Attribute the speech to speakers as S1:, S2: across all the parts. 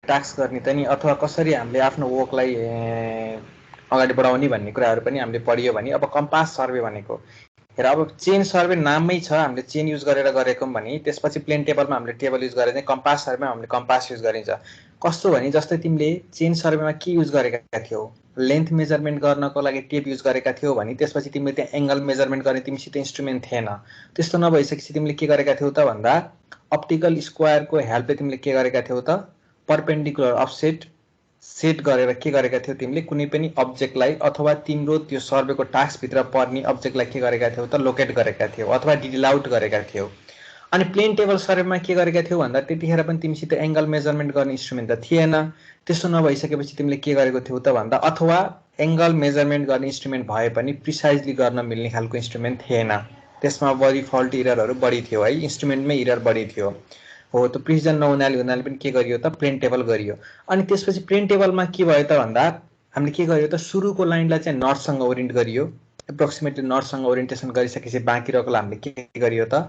S1: Task गर्ने त नि अथवा कसरी हामीले आफ्नो वर्कलाई अगाडि बढाउने भन्ने कुराहरू पनि हामीले पढियो भने अब कम्पास सर्वे भनेको हेर अब चेन सर्वे नाममै छ हामीले चेन युज गरेर गरेको भने त्यसपछि प्लेन टेबलमा हामीले टेबल युज गरेर चाहिँ कम्पास सर्वेमा हामीले कम्पास युज गरिन्छ। कस्तो भने जस्तै तिमीले चेन सर्वेमा के युज गरेका थियौ लेन्थ मेजरमेन्ट गर्नको लागि टेप युज गरेका थियौ भने त्यसपछि तिमीले त्यहाँ एङ्गल मेजरमेन्ट गर्ने तिमीसित इन्स्ट्रुमेन्ट थिएन। त्यस्तो नभइसकेपछि तिमीले के गरेका थियौ त भन्दा अप्टिकल स्क्वायरको हेल्पले तिमीले के गरेका थियौ त परपेन्डिकुलर अफसेट सेट गरेर के गरेका थियौ तिमीले कुनै पनि अब्जेक्टलाई अथवा तिम्रो त्यो सर्वेको टास्कभित्र पर्ने अब्जेक्टलाई के गरेका थियौ त लोकेट गरेका थियौ अथवा डिटेल आउट गरेका थियौ। अनि प्लेन टेबल सर्वेमा के गरेका थियौ भन्दा त्यतिखेर पनि तिमीसित एङ्गल मेजरमेन्ट गर्ने इन्स्ट्रुमेन्ट त थिएन। त्यसो नभइसकेपछि तिमीले के गरेको थियौ त भन्दा अथवा एङ्गल मेजरमेन्ट गर्ने इन्स्ट्रुमेन्ट भए पनि प्रिसाइजली गर्न मिल्ने खालको इन्स्ट्रुमेन्ट थिएन। त्यसमा बढी फल्ट इररहरू बढी थियो है, इन्स्ट्रुमेन्टमै इरर बढी थियो। हो त्यो प्रिसिजन नहुनाले पनि के गरियो त प्लेन टेबल गरियो। अनि त्यसपछि प्लेन टेबलमा के भयो त भन्दा हामीले के गरियो त सुरुको लाइनलाई चाहिँ नर्थसँग ओरिएन्ट गरियो। एप्रोक्सिमेटली नर्थसँग ओरिएन्टेसन गरिसकेपछि बाँकी रहेकोलाई हामीले के गरियो त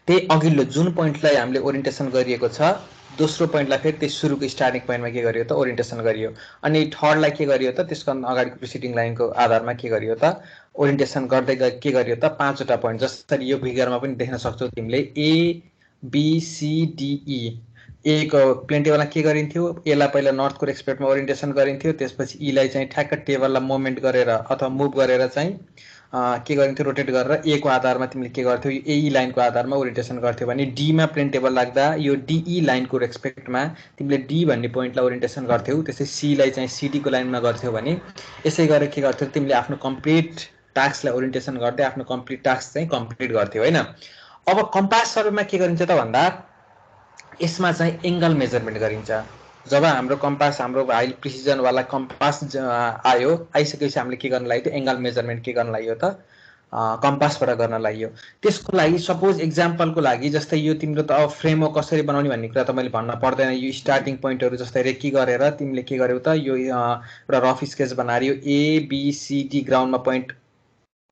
S1: त्यही अघिल्लो जुन पोइन्टलाई हामीले ओरिएन्टेसन गरिएको छ दोस्रो पोइन्टलाई फेरि त्यही सुरुको स्टार्टिङ पोइन्टमा के गरियो त ओरिएन्टेसन गरियो। अनि थर्डलाई के गरियो त त्यसको अगाडिको प्रिसिडिङ लाइनको आधारमा के गरियो त ओरिएन्टेसन गर्दै के गरियो त 5वटा पोइन्ट जसरी यो फिगरमा पनि देख्न सक्छौ तिमीले A B C D E. A को प्लेन टेबलमा के गरिन्थ्यो एलाई पहिला नर्थको रेस्पेक्टमा ओरिएन्टेसन गरिन्थ्यो त्यसपछि ईलाई चाहिँ ठ्याक्क टेबललाई मुभमेन्ट गरेर अथवा मुभ गरेर चाहिँ के गरिन्थ्यो रोटेट गरेर ए को आधारमा तिमीले के गर्थ्यौ एई लाइनको आधारमा ओरिएन्टेसन गर्थ्यौ भने डीमा प्लेन टेबल लाग्दा यो डीई लाइनको रेस्पेक्टमा तिमीले डी भन्ने पोइन्टलाई ओरिएन्टेसन गर्थ्यौ। त्यसै सीलाई चाहिँ सीडीको लाइनमा गर्थ्यौ भने यसै गरेर के गर्थ्यौ तिमीले आफ्नो कम्प्लिट टास्कलाई ओरिएन्टेसन गर्दै आफ्नो कम्प्लिट टास्क चाहिँ कम्प्लिट गर्थ्यौ हैन। अब कम्पास सर्वेमा के गरिन्छ त भन्दा यसमा चाहिँ एङ्गल मेजरमेन्ट गरिन्छ। जब हाम्रो कम्पास हाम्रो हाई प्रिसिजनवाला कम्पास आइसकेपछि हामीले के गर्न लाग्यो त एङ्गल मेजरमेन्ट के गर्न लाग्यो त कम्पासबाट गर्न लाग्यो। त्यसको लागि सपोज एक्जाम्पलको लागि जस्तै यो तिम्रो त अब फ्रेमवर्क कसरी बनाउने भन्ने कुरा त मैले भन्न पर्दैन। यो स्टार्टिङ पोइन्टहरू जस्तै रेकी गरेर तिमीले के गर्यौ त यो एउटा रफ स्केच बनाएर यो एबिसिडी ग्राउन्डमा पोइन्ट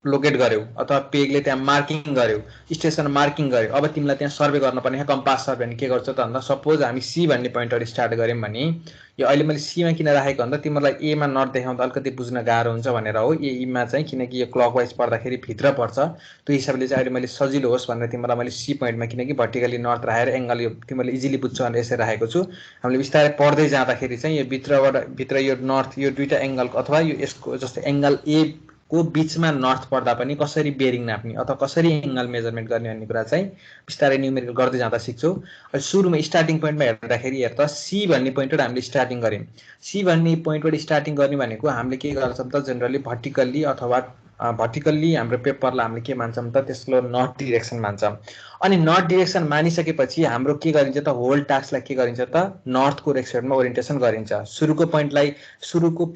S1: लोकेट गर्यौ अथवा पेगले त्यहाँ मार्किङ गर्यौ स्टेसन मार्किङ गर्यौ। अब तिमीलाई त्यहाँ सर्वे गर्नुपर्ने कम्पास सर्वे भने के गर्छ त भन्दा सपोज हामी सी भन्ने पोइन्टहरू स्टार्ट गऱ्यौँ भने यो अहिले मैले सीमा किन राखेको भन्दा तिमीलाई एमा नर्थ देखाउँदा अलिकति बुझ्न गाह्रो हुन्छ भनेर हो। एईमा चाहिँ किनकि यो क्लकवाइज पर्दाखेरि भित्र पर्छ त्यो हिसाबले चाहिँ अहिले मैले सजिलो होस् भनेर तिमीलाई मैले सी पोइन्टमा किनकि भर्टिकली नर्थ राखेर एङ्गल यो तिमीले इजिली बुझ्छौ भनेर यसरी राखेको छु। हामीले बिस्तारै पढ्दै जाँदाखेरि चाहिँ यो भित्र यो नर्थ यो दुईटा एङ्गल अथवा यो यसको जस्तै एङ्गल ए को बीचमा नर्थ पर्दा पनि कसरी बेरिङ नाप्ने अथवा कसरी एङ्गल मेजरमेन्ट गर्ने भन्ने कुरा चाहिँ बिस्तारै न्युमेरिकल गर्दै जाँदा सिक्छौ। सुरुमा स्टार्टिङ पोइन्टमा हेर्दाखेरि हेर त सी भन्ने पोइन्टबाट हामीले स्टार्टिङ गऱ्यौँ। सी भन्ने पोइन्टबाट स्टार्टिङ गर्ने भनेको हामीले के गर्छौँ त जेनरली भर्टिकल्ली अथवा भर्टिकल्ली हाम्रो पेपरलाई हामीले के मान्छौँ त त्यसको नर्थ डिरेक्सन मान्छौँ। अनि नर्थ डिरेक्सन मानिसकेपछि हाम्रो के गरिन्छ त होल टास्कलाई के गरिन्छ त नर्थको रेस्पेक्टमा ओरिएन्टेसन गरिन्छ। सुरुको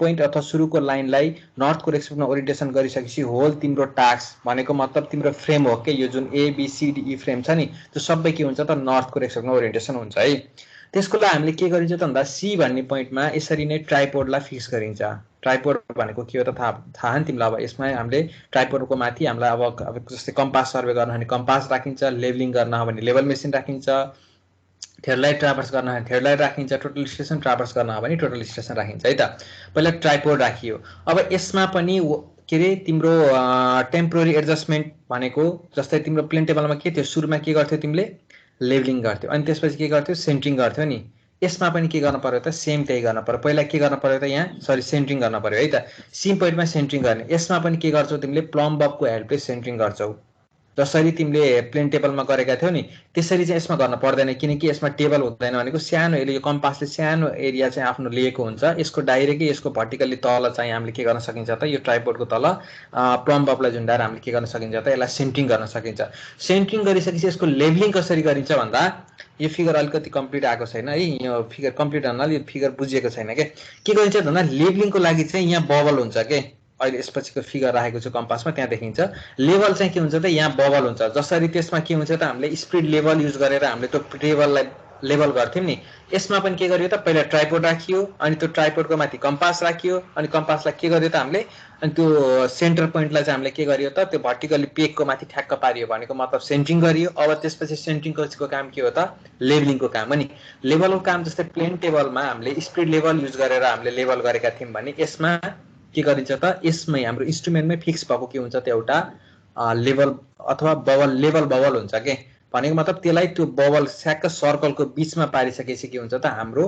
S1: पोइन्ट अथवा सुरुको लाइनलाई नर्थको रेस्पेक्टमा ओरिएन्टेसन गरिसकेपछि होल तिम्रो टास्क भनेको मतलब तिम्रो फ्रेमवर्क के यो जुन एबिसिडी फ्रेम छ नि त्यो सबै के हुन्छ त नर्थको रेस्पेक्टमा ओरिएन्टेसन हुन्छ है। त्यसको लागि हामीले के गरिन्छ त भन्दा सी भन्ने पोइन्टमा यसरी नै ट्राइपोडलाई फिक्स गरिन्छ। ट्राइपोड भनेको के हो त थाहा नि तिमीलाई। अब यसमा हामीले ट्राइपोडको माथि हामीलाई अब जस्तै कम्पास सर्वे गर्न भने कम्पास राखिन्छ, लेभलिङ गर्न हो भने लेभल मेसिन राखिन्छ, थेडलाइट ट्राभर्स गर्न हो भने थेडलाइट राखिन्छ, टोटल स्टेसन ट्राभर्स गर्न हो भने टोटल स्टेसन राखिन्छ है त। पहिला ट्राइपोड राखियो। अब यसमा पनि के अरे तिम्रो टेम्पोररी एडजस्टमेन्ट भनेको जस्तै तिम्रो प्लेन टेबलमा के थियो सुरुमा के गर्थ्यौ तिमीले लेभलिङ गर्थ्यौ अनि त्यसपछि के गर्थ्यौ सेन्टरिङ गर्थ्यौ नि। यसमा पनि के गर्न पर्यो त सेम त्यही गर्न पर्यो। पहिला के गर्न पर्यो त यहाँ सेन्टरिङ गर्न पर्यो है त। सी पोइन्टमा सेन्टरिङ गर्ने। यसमा पनि के गर्छौ तिमीले प्लम बबको हेल्पले सेन्टरिङ गर्छौ जसरी तिमीले प्लेन टेबलमा गरेका थियौ नि त्यसरी चाहिँ यसमा गर्न पर्दैन किनकि यसमा टेबल हुँदैन भनेको सानो यो कम्पासले सानो एरिया चाहिँ आफ्नो लिएको हुन्छ। यसको डाइरेक्टली यसको भर्टिकल्ली तल चाहिँ हामीले के गर्न सकिन्छ त यो ट्राइपोडको तल प्लम बबलाई झुन्डाएर हामीले के गर्न सकिन्छ त यसलाई सेन्टरिङ गर्न सकिन्छ। सेन्टरिङ गरिसकेपछि यसको लेभलिङ कसरी गरिन्छ भन्दा यो फिगर अलिकति कम्प्लिट आएको छैन है। यो फिगर कम्प्लिट हुनाले यो फिगर बुझिएको छैन के गरिन्छ भन्दा लेभलिङको लागि चाहिँ यहाँ बबल हुन्छ के अहिले यसपछिको फिगर राखेको छु कम्पासमा त्यहाँ देखिन्छ। लेभल चाहिँ के हुन्छ त यहाँ बबल हुन्छ जसरी त्यसमा के हुन्छ त हामीले स्पिड लेभल युज गरेर हामीले त्यो टेबललाई लेभल गर्थ्यौँ नि। यसमा पनि के गरियो त पहिला ट्राइपोड राखियो अनि त्यो ट्राइपोडको माथि कम्पास राखियो अनि कम्पासलाई के गरियो त हामीले अनि त्यो सेन्टर पोइन्टलाई चाहिँ हामीले के गरियो त त्यो भर्टिकली पेगको माथि ठ्याक्क पारियो भनेको मतलब सेन्टरिङ गरियो। अब त्यसपछि सेन्टरिङको काम के हो त लेभलिङको काम हो नि। लेभलको काम जस्तै प्लेन टेबलमा हामीले स्पिड लेभल युज गरेर हामीले लेभल गरेका थियौँ भने यसमा के गरिन्छ त यसमै हाम्रो इन्स्ट्रुमेन्टमै फिक्स भएको के हुन्छ त एउटा लेभल अथवा बबल लेभल बबल हुन्छ के भनेको मतलब त्यसलाई त्यो बबल स्याक्क सर्कलको बिचमा पारिसकेपछि के हुन्छ त हाम्रो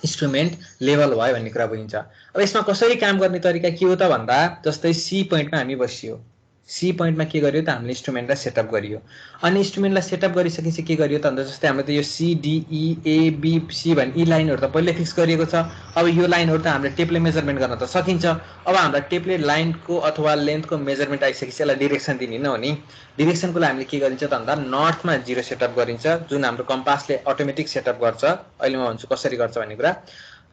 S1: इन्स्ट्रुमेन्ट लेभल भयो भन्ने कुरा बुझिन्छ। अब यसमा कसरी काम गर्ने तरिका के हो त भन्दा जस्तै सी पोइन्टमा हामी बसियो। सी पोइन्टमा के गरियो त हामीले इन्स्ट्रुमेन्टलाई सेटअप गरियो अनि इन्स्ट्रुमेन्टलाई सेटअप गरिसकेपछि के गरियो त भन्दा जस्तै हामीले त यो CDEABC भन्ने यी लाइनहरू त पहिल्यै फिक्स गरिएको छ। अब यो लाइनहरू त हामीले टेपले मेजरमेन्ट गर्न त सकिन्छ। अब हाम्रो टेपले लाइनको अथवा लेन्थको मेजरमेन्ट आइसकेपछि यसलाई डिरेक्सन दिने न हो नि। डिरेक्सनको लागि हामीले के गरिन्छ त भन्दा नर्थमा 0 सेटअप गरिन्छ जुन हाम्रो कम्पासले अटोमेटिक सेटअप गर्छ। अहिले म भन्छु कसरी गर्छ भन्ने कुरा।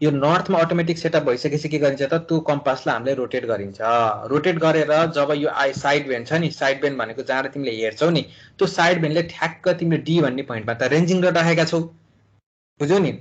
S1: यो नर्थमा अटोमेटिक सेटअप भइसकेपछि के गरिन्छ त त्यो कम्पासलाई हामीले रोटेट गरिन्छ। रोटेट गरेर जब यो साइड बेन्ड छ नि साइड बेन्ड भनेको जहाँ तिमीले हेर्छौ नि त्यो साइड बेन्डले ठ्याक्क तिमीले डी भन्ने पोइन्टमा त रेन्जिङ रड राखेका छौ बुझ्यौ नि।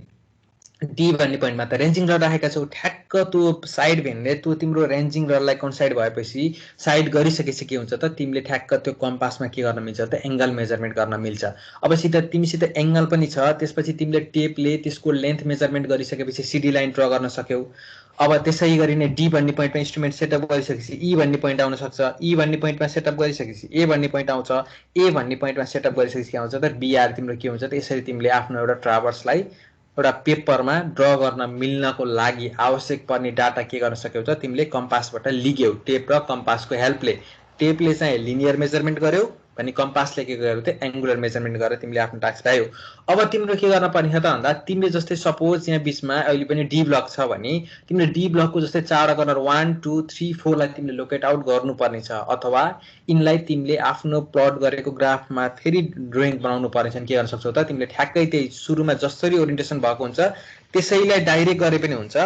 S1: डी भन्ने पोइन्टमा त रेन्जिङ रड राखेका छौ ठ्याक्क त्यो साइड भेन्डले त्यो तिम्रो रेन्जिङ रडलाई कन्साइड भएपछि साइड गरिसकेपछि के हुन्छ त तिमीले ठ्याक्क त्यो कम्पासमा के गर्न मिल्छ त एङ्गल मेजरमेन्ट गर्न मिल्छ। अब तिमीसित एङ्गल पनि छ त्यसपछि तिमीले टेपले त्यसको लेन्थ मेजरमेन्ट गरिसकेपछि सिडी लाइन ड्र गर्न सक्यौ। अब त्यसै गरी नै डी भन्ने पोइन्टमा इन्स्ट्रुमेन्ट सेटअप गरिसकेपछि ई भन्ने पोइन्ट आउन सक्छ। ई भन्ने पोइन्टमा सेटअप गरिसकेपछि ए भन्ने पोइन्ट आउँछ। ए भन्ने पोइन्टमा सेटअप गरिसकेपछि के आउँछ त बिआर तिम्रो के हुन्छ त यसरी तिमीले आफ्नो एउटा ट्राभर्सलाई एउटा पेपरमा ड्र गर्न मिल्नको लागि आवश्यक पर्ने डाटा के गर्न सक्यौ त तिमीले कम्पासबाट लिग्यौ टेप र कम्पासको हेल्पले। टेपले चाहिँ लिनियर मेजरमेन्ट गर्यौ भने कम्पासले के गर्यो त एङ्गुलर मेजरमेन्ट गरेर तिमीले आफ्नो टास्क पायौ। अब तिम्रो के गर्न पर्ने त भन्दा तिमीले जस्तै सपोज यहाँ बिचमा अहिले पनि डी ब्लक छ भने तिमीले डी ब्लकको जस्तै 4 कर्नर 1 2 3 4 लाई तिमीले लोकेट आउट गर्नुपर्ने छ अथवा यिनलाई तिमीले आफ्नो प्लट गरेको ग्राफमा फेरि ड्रइङ बनाउनु पर्ने छ। के गर्न सक्छौ त तिमीले ठ्याक्कै त्यही सुरुमा जसरी ओरिएन्टेसन भएको हुन्छ त्यसैलाई डाइरेक्ट गरे पनि हुन्छ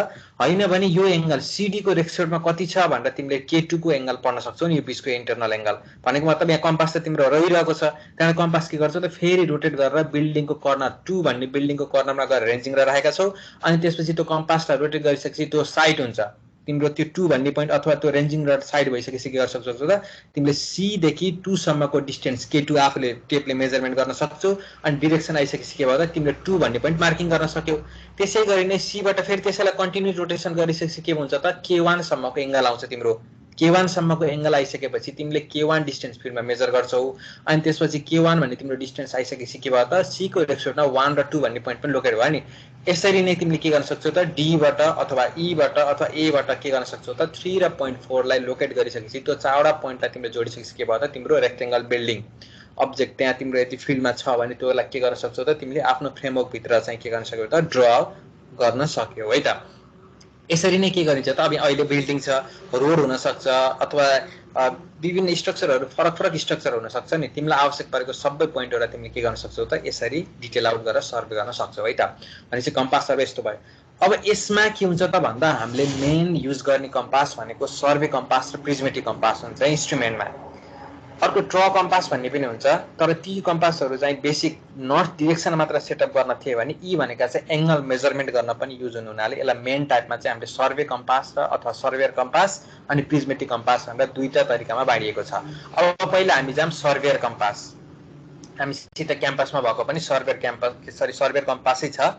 S1: हैन भने यो एंगल सीडी को रेक्सोडमा कति छ भनेर तिमीले K2 को एंगल पढ्न सक्छौ नि। यो बीचको इन्टरनल एंगल भनेको मतलब यहाँ कम्पास त तिम्रो रहिरहेको छ त्यहाँ कम्पास के गर्छ त फेरि रोटेट गरेर बिल्डिङको कर्नर 2 भन्ने बिल्डिङको कर्नरमा गएर रेन्जिङ गरेर राखेका छौ अनि त्यसपछि त्यो कम्पासलाई रोटेट गरिसकेपछि त्यो साइड हुन्छ तिम्रो त्यो 2 भन्ने पोइन्ट अथवा त्यो रेन्जिङ र साइड भइसकेपछि के गर्न सक्छौ त तिमीले C देखि 2 सम्मको डिस्टेन्स K2 आफूले टेपले मेजरमेन्ट गर्न सक्छौ अनि डाइरेक्सन आइसकेपछि के भयो त तिमीले 2 भन्ने पोइन्ट मार्किङ गर्न सक्यौ। त्यसै गरी नै C बाट फेरि त्यसैलाई कन्टिन्यू रोटेसन गरिसकेपछि के हुन्छ त K1 सम्मको एंगल आउँछ तिम्रो। K1 सम्मको एंगल आइसकेपछि तिमीले K1 डिस्टेन्स फिल्डमा मेजर गर्छौ अनि त्यसपछि K1 भन्ने तिम्रो डिस्टेन्स आइसकेपछि के भयो त C को रेक्सोडमा 1 र 2 भन्ने पोइन्ट पनि लोकेट भयो नि। यसरी नै तिमीले के गर्न सक्छौ त D बाट अथवा E बाट अथवा A बाट के गर्न सक्छौ त 3 र 0.4 लाई लोकेट गरिसकेपछि त्यो चारवटा पोइन्टलाई तिमीले जोडिसकेपछि के भयो त तिम्रो रेक्टेंगल बिल्डिङ अब्जेक्ट त्यहाँ तिम्रो यति फिल्डमा छ भने त्यसलाई के गर्न सक्छौ त तिमीले आफ्नो फ्रेमवर्क भित्र चाहिँ के गर्न सक्यौ त ड्र गर्न सक्यौ है त। यसरी नै के गरिन्छ त अब अहिले बिल्डिङ छ रोड हुन सक्छ अथवा विभिन्न स्ट्रक्चरहरु फरक फरक स्ट्रक्चर हुन सक्छ नि तिमीलाई आवश्यक परेको सबै पोइन्टहरु तिमीले के गर्न सक्छौ त यसरी डिटेल आउट गरेर सर्वे गर्न सक्छौ है त। भनेपछि कम्पास सर्वे यस्तो भयो। अब यसमा के हुन्छ त भन्दा हामीले मेन युज गर्ने कम्पास भनेको सर्वे कम्पास र प्रिज्मेटिक कम्पास हुन्छ इन्स्ट्रुमेन्टमा। अर्को ट्र कम्पास भन्ने पनि हुन्छ तर ती कम्पासहरु चाहिँ बेसिक नर्थ डाइरेक्सन मात्र सेटअप गर्न थिए भने यी भनेका चाहिँ एंगल मेजरमेन्ट गर्न पनि युज हुने हुनाले यसलाई मेन टाइपमा चाहिँ हामीले सर्वे कम्पास र अथवा सर्वेयर कम्पास अनि प्रिज्मेटिक कम्पास भनेर दुईटा तरिकामा बाँडिएको छ। अब पहिला हामी जाम सर्वेयर कम्पास। हामीसित क्याम्पसमा भएको पनि सर्वेयर क्याम्पस सर्वेयर कम्पासै छ।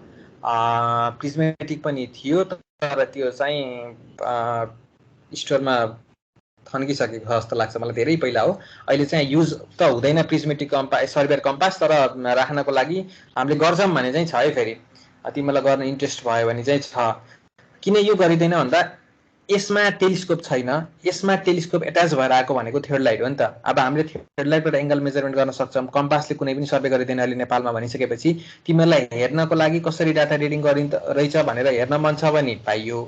S1: प्रिज्मेटिक पनि थियो तर त्यो चाहिँ स्टोरमा थन्किसकेको जस्तो लाग्छ मलाई धेरै पहिला हो। अहिले चाहिँ युज त हुँदैन प्रिज्मेटिक कम्पास सर्वेयर कम्पास तर राख्नको लागि हामीले गर्छौं भने चाहिँ छ है। फेरि तिमीलाई गर्न इन्ट्रेस्ट भयो भने चाहिँ छ। किन यो गरिदैन भन्दा यसमा टेलिस्कोप छैन यसमा टेलिस्कोप एट्याच भएर आएको भनेको थ्योडलाइट हो नि त। अब हामीले थ्योडलाइटबाट एंगल मेजरमेन्ट गर्न सक्छौं कम्पासले कुनै पनि सर्वे गरिदैन अहिले नेपालमा भनिसकेपछि तिमीलाई हेर्नको लागि कसरी डाटा रिडिङ गरिन्छ रहेछ भनेर हेर्न मन छ भने पाइयो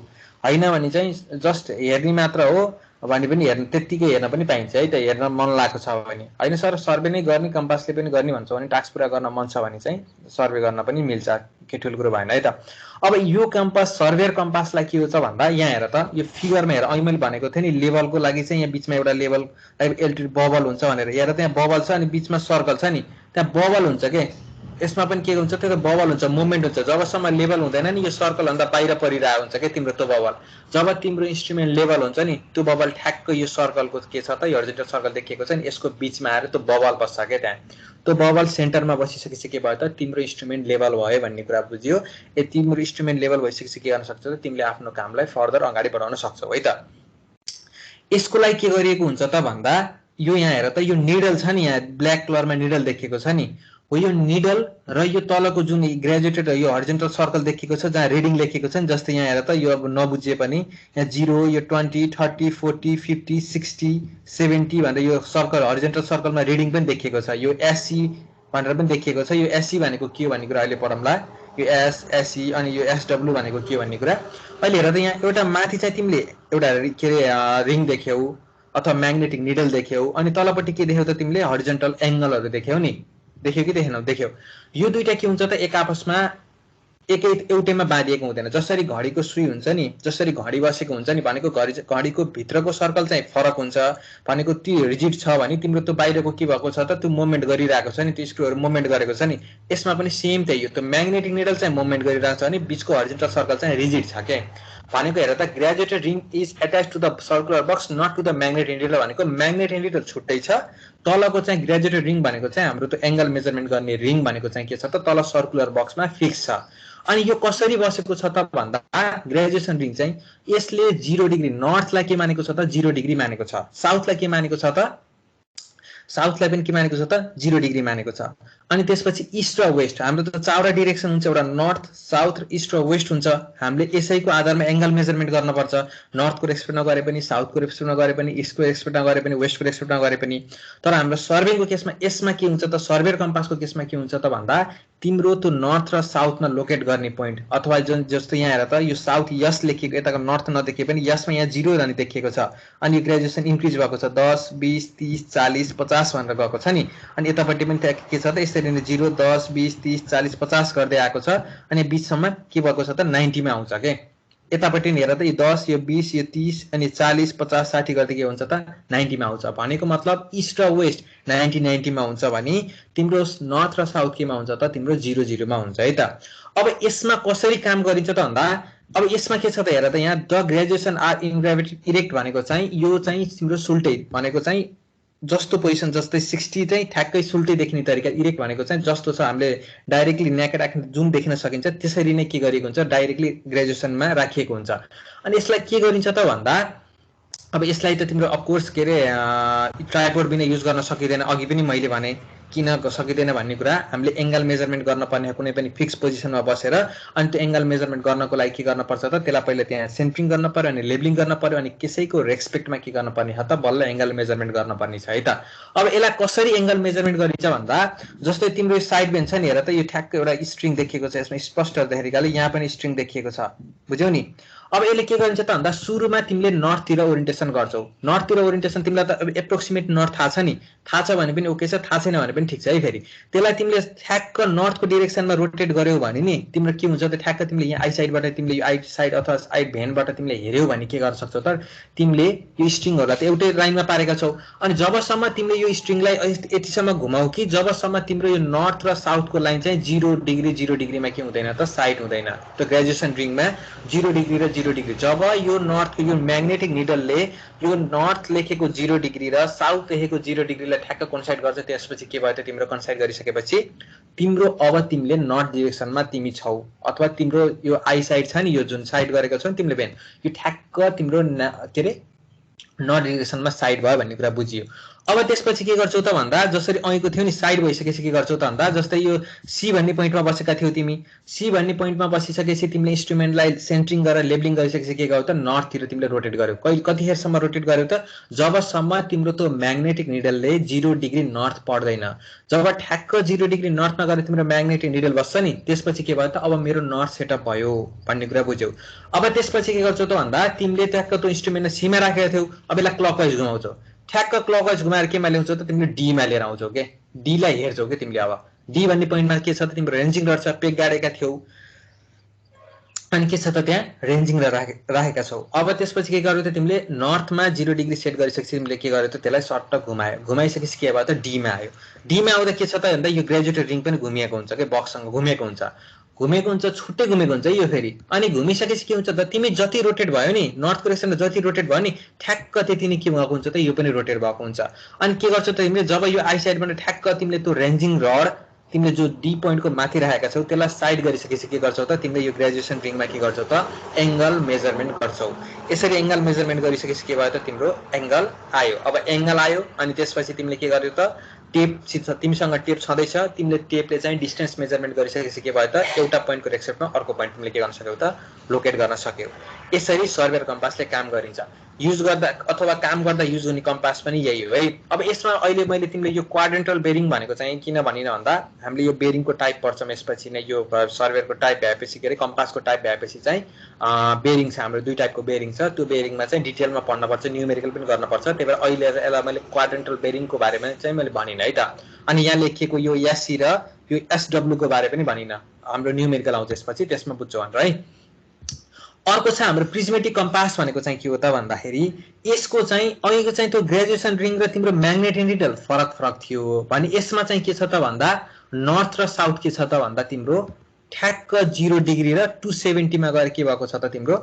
S1: हैन भने चाहिँ जस्ट हेर्ने मात्र हो भने पनि हेर्न त्यतिकै हेर्न पनि पाइन्छ है त हेर्न मन लागेको छ भने। हैन सर सर्वे नै गर्ने कम्पासले पनि गर्ने भन्छ भने टास्क पुरा गर्न मन छ भने चाहिँ सर्वे गर्न पनि मिल्छ के ठुलो कुरो भएन है त। अब यो कम्पास सर्वेयर कम्पासलाई के हुन्छ भन्दा यहाँ हेर त यो फिगरमा हेर अहिले मैले भनेको थिएँ नि लेभलको लागि चाहिँ यहाँ बीचमा एउटा लेभल इलेक्ट्रिक बबल हुन्छ भनेर हेर त्यहाँ बबल छ अनि बीचमा सर्कल छ नि त्यहाँ बबल हुन्छ के यसमा पनि के हुन्छ त्यो त बबल हुन्छ, मुभमेन्ट हुन्छ। जबसम्म लेभल हुँदैन नि यो सर्कल भन्दा बाहिर परिरहेको हुन्छ के तिम्रो त्यो बबल। जब तिम्रो इन्स्ट्रुमेन्ट लेभल हुन्छ नि त्यो बबल ठ्याक्क यो सर्कलको के छ त, यो हरिजन्टल सर्कल देखिएको छ नि यसको बिचमा आएर त्यो बबल बस्छ क्या त्यहाँ। त्यो बबल सेन्टरमा बसिसकेपछि के भयो त तिम्रो इन्स्ट्रुमेन्ट लेभल भयो भन्ने कुरा बुझ्यो। ए तिम्रो इन्स्ट्रुमेन्ट लेभल भइसकेपछि के गर्न सक्छौ त तिमीले आफ्नो कामलाई फर्दर अगाडि बढाउन सक्छौ है त। यसको लागि के गरिएको हुन्छ त भन्दा यो यहाँ हेर त यो निडल छ नि, यहाँ ब्ल्याक कलरमा निडल देखिएको छ नि, हो यो निडल र यो तलको जुन ग्रेजुएटेड यो हरिजन्टल सर्कल देखिएको छ जहाँ रिडिङ लेखेको छ नि, जस्तै यहाँ हेर त यो अब नबुझे पनि यहाँ 0 यो 20 30 40 50 60 70 भनेर यो सर्कल हरिजन्टल सर्कलमा रिडिङ पनि देखिएको छ। यो एससी भनेर पनि देखिएको छ। यो एससी भनेको के हो भन्ने कुरा अहिले पढौँला। यो एस एसई अनि यो एसडब्ल्यू भनेको के हो भन्ने कुरा अहिले हेर त। यहाँ एउटा माथि चाहिँ तिमीले एउटा के अरे रिङ देख्यौ अथवा म्याग्नेटिक निडल देख्यौ अनि तलपट्टि के देख्यौ त तिमीले हरिजन्टल एङ्गलहरू देख्यौ नि, देख्यौ कि देखेनौ? देख्यौ। यो दुईटा के हुन्छ त एक आपसमा एउटैमा बाँधिएको हुँदैन। जसरी घडीको सुई हुन्छ नि, जसरी घडी बसेको हुन्छ नि भनेको घडीको भित्रको सर्कल चाहिँ फरक हुन्छ भनेको त्यो रिजिड छ भने तिम्रो त्यो बाहिरको के भएको छ त त्यो मुभमेन्ट गरिरहेको छ नि, त्यो स्क्रुहरू मुभमेन्ट गरेको छ नि। यसमा पनि सेम त्यही हो, त्यो म्याग्नेटिक निडल चाहिँ मुभमेन्ट गरिरहेको छ भने बिचको हरिजन्टल सर्कल चाहिँ रिजिड छ क्या भनेको। हेर त graduated ring is attach to the circular box not to the magnetic needle भनेको म्याग्नेटिक निडल छुट्टै छ, तलको चाहिँ ग्रेजुएटेड रिङ भनेको चाहिँ हाम्रो त्यो एङ्गल मेजरमेन्ट गर्ने रिङ भनेको चाहिँ के छ त तल सर्कुलर बक्समा फिक्स छ। अनि यो कसरी बसेको छ त भन्दा ग्रेजुएसन रिङ चाहिँ यसले 0 डिग्री नर्थलाई के मानेको छ त 0 डिग्री मानेको छ, साउथलाई के मानेको छ त साउथलाई पनि के मानेको छ त 0 डिग्री मानेको छ। अनि त्यसपछि इस्ट र वेस्ट हाम्रो त चारवटा डिरेक्सन हुन्छ, एउटा नर्थ साउथ इस्ट र वेस्ट हुन्छ। हामीले यसैको आधारमा एङ्गल मेजरमेन्ट गर्नुपर्छ। नर्थको रेस्पेक्टमा गरे पनि साउथको रेस्पेक्टमा गरे पनि इस्टको रेस्पेक्टमा गरे पनि वेस्टको रेस्पेक्टमा गरे पनि। तर हाम्रो सर्भेको केसमा यसमा के हुन्छ त सर्भेयर कम्पासको केसमा के हुन्छ त भन्दा तिम्रो त्यो नर्थ र साउथमा लोकेट गर्ने पोइन्ट अथवा जुन जस्तो यहाँ हेर त यो साउथ यस लेखिएको यताको नर्थ नदेखिए पनि यसमा यहाँ 0 रहने देखिएको छ अनि यो ग्रेजुएसन इन्क्रिज भएको छ 10 20 30 40 50 भनेर गएको छ नि। अनि यतापट्टि पनि त्यहाँ के छ त यसरी नै 0 10 20 30 40 50 गर्दै आएको छ अनि बिचसम्म के भएको छ त 90 मा आउँछ के। यतापट्टि हेर त यो 10 यो 20 यो 30 अनि 40 50 60 गर्दै के हुन्छ त 90 मा आउँछ भनेको मतलब इस्ट र वेस्ट 90 मा हुन्छ भने तिम्रो नर्थ र साउथ केमा हुन्छ त तिम्रो 0 0 मा हुन्छ है त। अब यसमा कसरी काम गरिन्छ त भन्दा अब यसमा के छ त हेर त यहाँ the graduation are in gravity erect भनेको चाहिँ यो चाहिँ तिम्रो सुल्टै भनेको चाहिँ जस्तो पोजिसन जस्तै 60 चाहिँ ठ्याक्कै सुल्टै देखिने तरिका इरेक्ट भनेको चाहिँ जस्तो छ हामीले डाइरेक्टली नेकेड राख्ने जुन देख्न सकिन्छ त्यसरी नै के गरिएको हुन्छ डाइरेक्टली ग्रेजुएसनमा राखिएको हुन्छ। अनि यसलाई के गरिन्छ त भन्दा अब यसलाई त तिम्रो अफकोर्स के अरे ट्राइपोड बिना युज गर्न सकिँदैन, अघि पनि मैले भने किन सकिँदैन भन्ने कुरा हामीले एङ्गल मेजरमेन्ट गर्न पर्ने कुनै पनि फिक्स पोजिसनमा बसेर अनि त्यो एङ्गल मेजरमेन्ट गर्नको लागि के गर्न पर्छ त त्यसलाई पहिला त्यहाँ सेन्टरिङ गर्न पर्यो अनि लेबलिङ गर्न पर्यो अनि कसैको रेस्पेक्टमा के गर्न पर्ने हो त बल्ल एङ्गल मेजरमेन्ट गर्न पर्ने छ है त। अब यसलाई कसरी एङ्गल मेजरमेन्ट गरिन्छ भन्दा जस्तै तिम्रो साइड बेन्च छ नि हेर त यो ठ्याक्क एउटा स्ट्रिङ देखिएको छ यसमा स्पष्ट तरिकाले यहाँ पनि स्ट्रिङ देखिएको छ बुझ्यौ नि। अब यसले के गरिन्छ त भन्दा सुरुमा तिमीले नर्थतिर ओरिएन्टेसन गर्छौ, नर्थतिर ओरिएन्टेसन तिमीलाई त एप्रोक्सिमेट नर्थ थाहा छ नि, थाहा छ भने पनि ओके छ, थाहा छैन भने पनि ठिक छ है। फेरि त्यसलाई तिमीले ठ्याक्क नर्थको डिरेक्सनमा रोटेट गर्यौ भने नि तिम्रो के हुन्छ त ठ्याक्क तिमीले यहाँ आई साइडबाट तिमीले यो आई साइड अथवा साइड भेनबाट तिमीले हेर्यौ भने के गर्न सक्छौ त तिमीले यो स्ट्रिङहरूलाई त एउटै लाइनमा पारेका छौ अनि जबसम्म तिमीले यो स्ट्रिङलाई यतिसम्म घुमाऊ कि जबसम्म तिम्रो यो नर्थ र साउथको लाइन चाहिँ 0 डिग्रीमा के हुँदैन त साइड हुँदैन। त्यो ग्रेजुएसन रिङमा 0 डिग्री र 0 डिग्री जब यो नर्थको यो म्याग्नेटिक निडलले यो नर्थ लेखेको 0 डिग्री र साउथ लेखेको 0 डिग्रीलाई ठ्याक्क कन्साइड गर्छ त्यसपछि के भयो त तिम्रो कन्साइड गरिसकेपछि तिम्रो अब तिमीले नर्थ डिरेक्सनमा तिमी छौ अथवा तिम्रो यो आई साइड छ नि यो जुन साइड गरेको छौ नि तिमीले बेन यो ठ्याक्क तिम्रो के अरे नर्थ डिरेक्सनमा साइड भयो भन्ने कुरा बुझियो। अब त्यसपछि के गर्छौ त भन्दा जसरी अघिको थियो नि साइड भइसकेपछि के गर्छौ त भन्दा जस्तै यो सी भन्ने पोइन्टमा बसेका थियौ तिमी, सी भन्ने पोइन्टमा बसिसकेपछि तिमीले इन्स्ट्रुमेन्टलाई सेन्टरिङ गरेर लेबलिङ गरिसकेपछि के गर्यौ त नर्थतिर तिमीले रोटेट गर्यौ। कतिखेरसम्म रोटेट गर्यौ त जबसम्म तिम्रो त्यो म्याग्नेटिक निडलले 0 डिग्री नर्थ पढ्दैन। जब ठ्याक्क 0 डिग्री नर्थमा गएर तिम्रो म्याग्नेटिक निडल बस्छ नि त्यसपछि के भयो त अब मेरो नर्थ सेटअप भयो भन्ने कुरा बुझ्यौ। अब त्यसपछि के गर्छौ त भन्दा तिमीले ठ्याक्क त्यो इन्स्ट्रुमेन्टलाई सीमा राखेका थियौ अब यसलाई क्लकवाइज घुमाउँछौ, ठ्याक्क क्लकवाइज घुमाएर केमा ल्याउँछौ त तिमीले डीमा लिएर आउँछौ के, डीलाई हेर्छौ के तिमीले। अब डी भन्ने पोइन्टमा के छ त तिम्रो रेन्जिङ रड छ पेग गाडेका थियौ अनि के छ त त्यहाँ रेन्जिङ राखेका छौ। अब त्यसपछि के गर्यो त तिमीले नर्थमा 0 डिग्री सेट गरिसकेपछि तिमीले के गर्यो त त्यसलाई सर्ट घुमायो। घुमाइसकेपछि के भयो त डीमा आयो। डीमा आउँदा के छ त भन्दा यो ग्रेजुएटेड रिङ पनि घुमिएको हुन्छ के बक्ससँग घुमेको हुन्छ छुट्टै घुमेको हुन्छ यो फेरि। अनि घुमिसकेपछि के हुन्छ त तिमी जति रोटेट भयो नि नर्थको डाइरेक्सनमा जति रोटेट भयो नि ठ्याक्क त्यति नै के भएको हुन्छ त यो पनि रोटेट भएको हुन्छ। अनि के गर्छौ त तिमीले जब यो आई साइडबाट ठ्याक्क तिमीले त्यो रेन्जिङ रड तिमीले जो डी पोइन्टको माथि राखेका छौ त्यसलाई साइड गरिसकेपछि के गर्छौ त तिमीले यो ग्रेजुएसन रिङमा के गर्छौ त एंगल मेजरमेन्ट गर्छौ। यसरी एंगल मेजरमेन्ट गरिसकेपछि के भयो त तिम्रो एंगल आयो। अब एंगल आयो अनि त्यसपछि तिमीले के गर्यौ त टेप तिमीसँग टेप छँदैछ तिमीले टेपले चाहिँ डिस्टेन्स मेजरमेन्ट गरिसकेपछि के भयो त एउटा पोइन्टको रेक्सेप्टमा अर्को पोइन्ट तिमीले के गर्न सक्यौ त लोकेट गर्न सक्यौ। यसरी सर्भे र कम्पासले काम गरिन्छ। युज गर्दा अथवा काम गर्दा युज हुने कम्पास पनि यही हो है। अब यसमा अहिले मैले तिमीले यो क्वाड्रेन्टल बेरिङ भनेको चाहिँ किन भनिन भन्दा हामीले यो बेरिङको टाइप पर्छौँ यसपछि नै यो सर्भरको टाइप भएपछि के अरे कम्पासको टाइप भएपछि चाहिँ बेरिङ छ हाम्रो दुई टाइपको बेरिङ छ। त्यो बेरिङमा चाहिँ डिटेलमा पढ्नुपर्छ न्युमेरिकल पनि गर्नुपर्छ। त्यही भएर अहिले यसलाई मैले क्वाड्रेन्टल बेरिङको बारेमा चाहिँ मैले भनिन है त। अनि यहाँ लेखिएको यो एससी र यो एसडब्ल्यू को बारे पनि भनिन हाम्रो न्युमेरिकल आउँछ यसपछि त्यसमा बुझ्छौ भनेर है। अर्को छ हाम्रो प्रिज्मेटिक कम्पास भनेको चाहिँ के हो त भन्दाखेरि यसको चाहिँ अघिको चाहिँ त्यो ग्रेजुएसन रिङ र तिम्रो म्याग्नेटिक निडल फरक थियो भने यसमा चाहिँ के छ त भन्दा नर्थ र साउथ के छ त भन्दा तिम्रो ठ्याक्क 0 डिग्री र 270 मा गएर के भएको छ त तिम्रो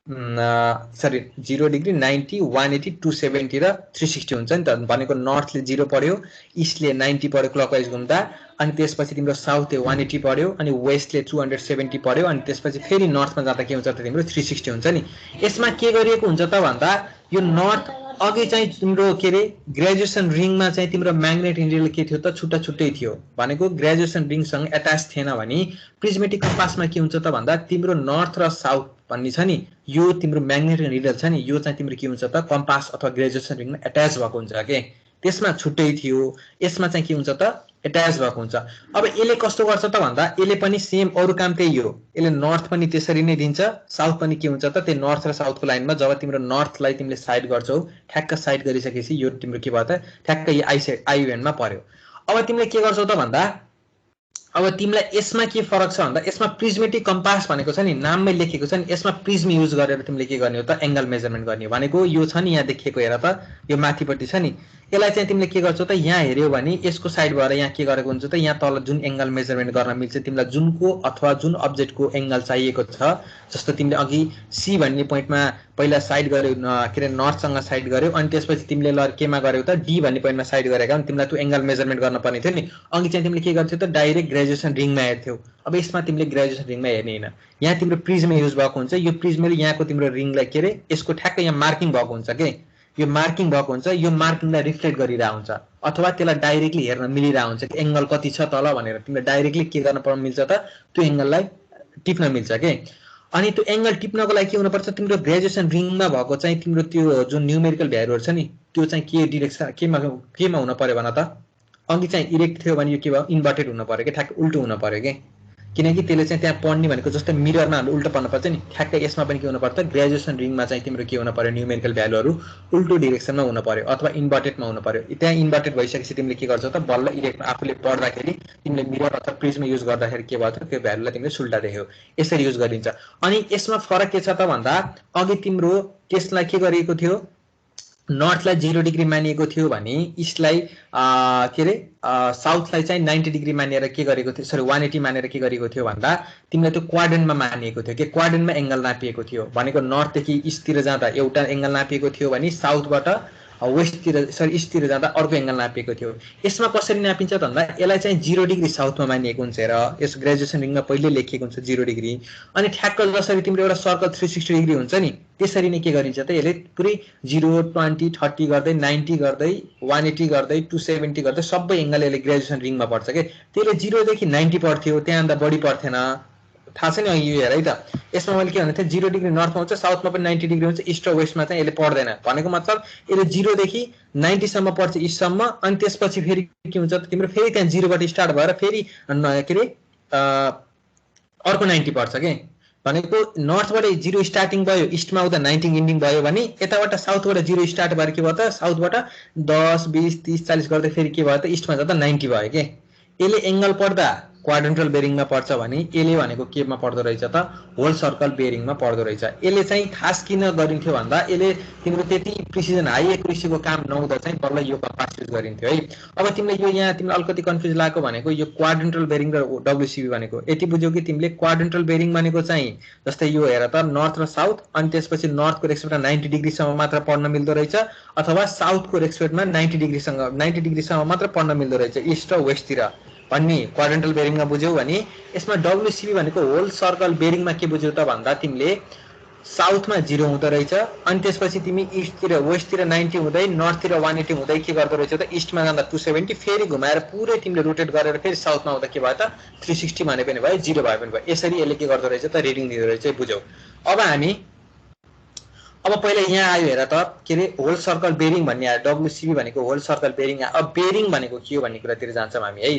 S1: सरी 0 डिग्री 90 180 270 र 360 हुन्छ नि त। भनेको नर्थले 0 पर्यो इस्टले 90 पर्यो क्लकवाइज घुम्दा अनि त्यसपछि तिम्रो साउथले 180 पर्यो अनि वेस्टले 270 पर्यो अनि त्यसपछि फेरि नर्थमा जाँदा के हुन्छ त तिम्रो 360 हुन्छ नि। यसमा के गरिएको हुन्छ त भन्दा यो नर्थ अघि चाहिँ तिम्रो के अरे ग्रेजुएसन रिङमा चाहिँ तिम्रो म्याग्नेटिक निडल के थियो त छुट्टा छुट्टै थियो भनेको ग्रेजुएसन रिङसँग एट्याच थिएन भने प्रिज्मेटिक कम्पासमा के हुन्छ त भन्दा तिम्रो नर्थ र साउथ भन्ने छ नि यो तिम्रो म्याग्नेटिक निडल छ नि यो चाहिँ तिम्रो के हुन्छ त कम्पास अथवा ग्रेजुएसन रिङमा एट्याच भएको हुन्छ के त्यसमा छुट्टै थियो यसमा चाहिँ के हुन्छ त एट्याच भएको हुन्छ। अब यसले कस्तो गर्छ त भन्दा यसले पनि सेम अरु काम त्यही हो यसले नर्थ पनि त्यसरी नै दिन्छ साउथ पनि के हुन्छ त त्यो नर्थ र साउथको लाइनमा जब तिम्रो नर्थलाई तिमीले साइड गर्छौ ठ्याक्क साइड गरिसकेपछि यो तिम्रो के भयो त ठ्याक्क यो आई भेन्टमा पर्यो। अब तिमीले के गर्छौ त भन्दा अब तिमीलाई यसमा के फरक छ भन्दा यसमा प्रिज्मेटिक कम्पास भनेको छ नि नाममै लेखेको छ नि यसमा प्रिज्म युज गरेर तिमीले के गर्ने हो त एंगल मेजरमेन्ट गर्ने हो भनेको यो छ नि यहाँ देखिएको हेर त यो माथिपट्टि छ नि यसलाई चाहिँ तिमीले के गर्छौ त यहाँ हेर्यौ भने यसको साइड भएर यहाँ के गरेको हुन्छ त यहाँ तल जुन एंगल मेजरमेन्ट गर्न मिल्छ तिमीलाई जुनको अथवा जुन अब्जेक्टको एंगल चाहिएको छ जस्तो तिमीले अघि सी भन्ने पोइन्टमा पहिला साइड गर्यौ के अरे नर्थसँग साइड गर्यौ अनि त्यसपछि तिमीले ल केमा गर्यौ त डी भन्ने पोइन्टमा साइड गरेका अनि तिमीलाई त्यो एंगल मेजरमेन्ट गर्न पर्ने थियो नि अघि चाहिँ तिमीले के गर्थ्यौ त डाइरेक्ट ग्रेजुएसन रिङमा हेर्थ्यौ। अब यसमा तिमीले ग्रेजुएसन रिङमा हेर्ने हैन यहाँ तिम्रो प्रिज्म युज भएको हुन्छ यो प्रिज्मले यहाँको तिम्रो रिङलाई के अरे यसको ठ्याक्क यहाँ मार्किङ भएको हुन्छ के यो मार्किङ भएको हुन्छ यो मार्किङलाई रिफ्लेक्ट गरिरहेको हुन्छ अथवा त्यसलाई डाइरेक्टली हेर्न मिलिरहेको हुन्छ कि एंगल कति छ तल भनेर तिमीले डाइरेक्टली के गर्न मिल्छ त त्यो एंगललाई टिप्न मिल्छ के। अनि त्यो एंगल टिप्नको लागि के हुनुपर्छ तिम्रो ग्रेजुएसन रिङमा भएको चाहिँ तिम्रो त्यो जुन न्युमेरिकल भ्यालुहरु छ नि त्यो चाहिँ के डिरेक्सन केमा हुन पर्यो भन त अघि चाहिँ इरेक्ट थियो भने यो के भयो इन्भर्टेड हुन पर्यो के ठ्याक्क उल्टो हुन पर्यो के किनकि त्यसले चाहिँ त्यहाँ पढ्ने भनेको जस्तै मिररमा हामीले उल्टो पढ्न पर्छ नि ठ्याक्क यसमा पनि के हुन पर्छ ग्रेजुएसन रिङमा चाहिँ तिम्रो के हुन पर्यो न्युमेरिकल भ्यालुहरु उल्टो डिरेक्सनमा हुन पर्यो अथवा इन्भर्टेडमा हुन पर्यो। त्यहाँ इन्भर्टेड भइसकेपछि तिमीले के गर्छौ त बल्ल इरेक्ट आफूले पढ्दाखेरि तिमीले मिरर अथवा प्रिज्म युज गर्दाखेरि के भयो त त्यो भ्यालुलाई तिमीले सुल्टा देख्यौ यसरी युज गरिन्छ। अनि यसमा फरक के छ त भन्दा अघि तिम्रो त्यसलाई के गरिएको थियो नर्थलाई 0 डिग्री मानिएको थियो भने इस्टलाई के अरे साउथलाई चाहिँ 90 डिग्री मानेर के गरेको थियो सरी 180 मानेर के गरेको थियो भन्दा तिमीलाई त्यो क्वाड्रेन्टमा मानिएको थियो कि क्वाड्रेन्टमा एंगल नापिएको थियो भनेको नर्थदेखि इस्टतिर जाँदा एउटा एंगल नापिएको थियो भने साउथबाट वेस्टतिर सरी इस्टतिर जाँदा अर्को एंगल नापिएको थियो। यसमा कसरी नापिन्छ त भन्दा यसलाई चाहिँ 0 डिग्री साउथमा मानिएको हुन्छ र यस ग्रेजुएसन रिङमा पहिले लेखिएको हुन्छ 0 डिग्री अनि ठ्याक्क जसरी तिम्रो एउटा सर्कल 360 डिग्री हुन्छ नि त्यसरी नै के गरिन्छ त यसले पुरै 0 20 30 गर्दै 90 गर्दै 180 गर्दै 270 गर्दै सबै एंगल यसले ग्रेजुएसन रिङमा पर्छ के त्यसले 0 देखि 90 पर्थ्यो त्यहाँ भन्दा बढी पर्थेन थाहा छ नि यो हेर है त यसमा मैले के भन्थे 0 डिग्री नर्थमा हुन्छ साउथमा पनि 90 डिग्री हुन्छ इस्ट र वेस्टमा चाहिँ यसले पर्दैन भनेको मतलब यसले 0 देखि 90 सम्म पर्छ इस्ट सम्म अनि त्यसपछि फेरि के हुन्छ त तिम्रो फेरि त्यहाँ 0 बाट स्टार्ट भएर फेरि के रे अर्को 90 पर्छ के भनेको नर्थबाट 0 स्टार्टिङ भयो इस्टमा आउँदा 90 इन्डिङ भयो भने यताबाट साउथबाट 0 स्टार्ट भएर के भयो त साउथबाट 10 20 30 40 गर्दै फेरि के भयो त इस्टमा जाँदा 90 भयो के यसले एंगल पढ्दा क्वाड्रेन्टल बेरिङमा पर्छ भने यसले भनेको केमा पर्दो रहेछ त होल सर्कल बेरिङमा पर्दो रहेछ। यसले चाहिँ खास किन गरिन्थ्यो भन्दा यसले तिम्रो त्यति प्रिसिजन हाई एक्युरेसीको काम नहुँदा चाहिँ बल्ल यो कम्पास युज गरिन्थ्यो है। अब तिमीले यो यहाँ तिमीलाई अलिकति कन्फ्युज लागेको भनेको यो क्वाड्रेन्टल बेरिङ र डब्लुसिबी भनेको यति बुझ्यौ कि तिमीले क्वाड्रेन्टल बेरिङ भनेको चाहिँ जस्तै यो हेर त नर्थ र साउथ, अनि त्यसपछि नर्थको रेस्पेक्टमा 90 डिग्रीसम्म मात्र पढ्न मिल्दो रहेछ, अथवा साउथको रेस्पेक्टमा 90 डिग्रीसम्म मात्र पढ्न मिल्दो रहेछ इस्ट र वेस्टतिर भन्ने क्वाड्रेन्टल बेरिङमा बुझ्यौ भने यसमा डब्लुसिबी भनेको होल सर्कल बेरिङमा के बुझ्यौ त भन्दा तिमीले साउथमा 0 हुँदो रहेछ, अनि त्यसपछि तिमी इस्टतिर वेस्टतिर 90 हुँदै नर्थतिर 180 हुँदै के गर्दो रहेछ त इस्टमा जाँदा 270 फेरि घुमाएर पुरै तिमीले रोटेट गरेर फेरि साउथमा आउँदा के भयो त 360 भने पनि भयो 0 भए पनि भयो। यसरी यसले के गर्दो रहेछ त रिडिङ दिँदो रहेछ बुझ्यौ। अब पहिला यहाँ आयो हेर त के अरे होल सर्कल बेरिङ भन्ने आयो, डब्लुसिबी भनेको होल सर्कल बेरिङ आयो। अब बेरिङ भनेको के हो भन्ने कुरातिर जान्छौँ हामी है।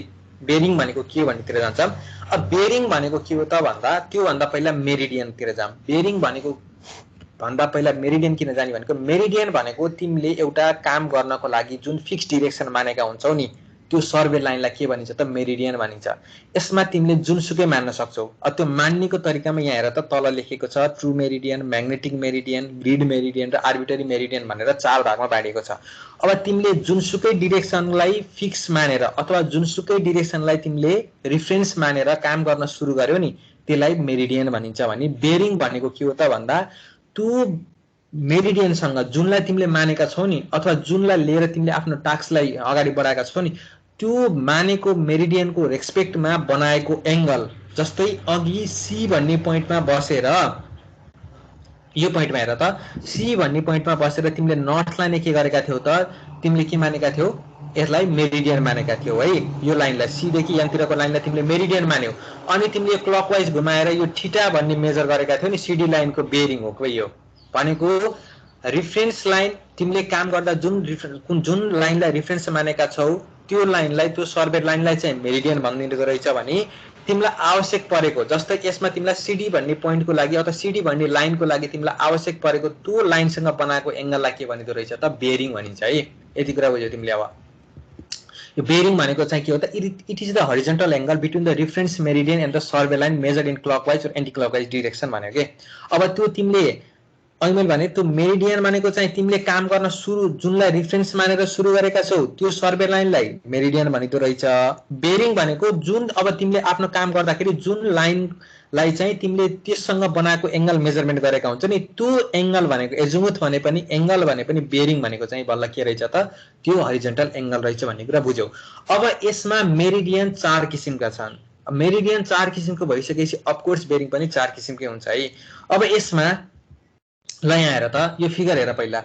S1: बेरिङ भनेको के हो भन्नेतिर जान्छौँ। अब बेरिङ भनेको के हो त भन्दा त्यो भन्दा पहिला मेरिडियनतिर जाम। बेरिङ भनेको भन्दा पहिला मेरिडियन किन जाने भनेको मेरिडियन भनेको तिमीले एउटा काम गर्नको लागि जुन फिक्स डिरेक्सन मानेका हुन्छौ नि त्यो सर्वे लाइनलाई के भनिन्छ त मेरिडियन भनिन्छ। यसमा तिमीले जुनसुकै मान्न सक्छौ। अब त्यो मान्नेको तरिकामा यहाँ हेर त तल लेखेको छ true meridian, magnetic meridian, grid meridian र आर्बिट्रेरी मेरिडियन भनेर 4 भागमा बाँडिएको छ। अब तिमीले जुनसुकै डिरेक्सनलाई फिक्स मानेर अथवा जुनसुकै डिरेक्सनलाई तिमीले रिफरेन्स मानेर काम गर्न सुरु गर्यो नि त्यसलाई मेरिडियन भनिन्छ। भने बेरिङ भनेको के हो त भन्दा त्यो मेरिडियनसँग जुनलाई तिमीले मानेका छौ नि अथवा जुनलाई लिएर तिमीले आफ्नो टास्कलाई अगाडि बढाएका छौ नि त्यो मानेको मेरिडियनको रेस्पेक्टमा बनाएको एंगल, जस्तै अघि सी भन्ने पोइन्टमा बसेर यो पोइन्टमा हेर त सी भन्ने पोइन्टमा बसेर तिमीले नर्थलाई नै के गरेका थियौ त तिमीले के मानेका थियौ यसलाई मेरिडियन मानेका थियौ है। यो लाइनलाई सी देखि यहाँतिरको लाइनलाई तिमीले मेरिडियन मान्यौ, अनि तिमीले क्लकवाइज घुमाएर यो थीटा भन्ने मेजर गरेका थियौ नि सीडी लाइनको बेरिङ हो यो भनेको रिफरेन्स लाइन। तिमीले काम गर्दा जुन लाइनलाई रिफरेन्स मानेका छौ त्यो लाइनलाई त्यो सर्वे लाइनलाई चाहिँ मेरिडियन भनिदिँदो रहेछ भने तिमीलाई आवश्यक परेको जस्तै यसमा तिमीलाई सीडी भन्ने पोइन्टको लागि अथवा सीडी भन्ने लाइनको लागि तिमीलाई आवश्यक परेको त्यो लाइनसँग बनाएको एंगललाई के भनिदो रहेछ त बेरिङ भनिन्छ है। यति कुरा बुझ्यौ तिमीले। अब यो बेरिङ भनेको चाहिँ के हो त it is the horizontal angle between the reference meridian and the survey line measured in clockwise र एन्टी क्लकवाइज डिरेक्सन भन्यो के। अब त्यो तिमीले अहिले मैले भने त्यो मेरिडियन भनेको चाहिँ तिमीले काम गर्न सुरु जुनलाई रिफरेन्स मानेर सुरु गरेका छौ त्यो सर्वे लाइनलाई मेरिडियन भनिदो रहेछ। बेरिङ भनेको जुन अब तिमीले आफ्नो काम गर्दाखेरि जुन लाइनलाई चाहिँ तिमीले त्यससँग बनाएको एंगल मेजरमेन्ट गरेका हुन्छ नि त्यो एंगल भनेको एजुमुथ भने पनि एंगल भने पनि बेरिङ भनेको चाहिँ बल्ल के रहेछ त त्यो हरिजन्टल एंगल रहेछ भन्ने कुरा बुझ्यौ। अब यसमा मेरिडियन 4 किसिमका छन्। मेरिडियन 4 किसिमको भइसकेपछि अफकोर्स बेरिङ पनि 4 किसिमकै हुन्छ है। अब यसमा ल यहाँ हेर त यो फिगर हेर पहिला।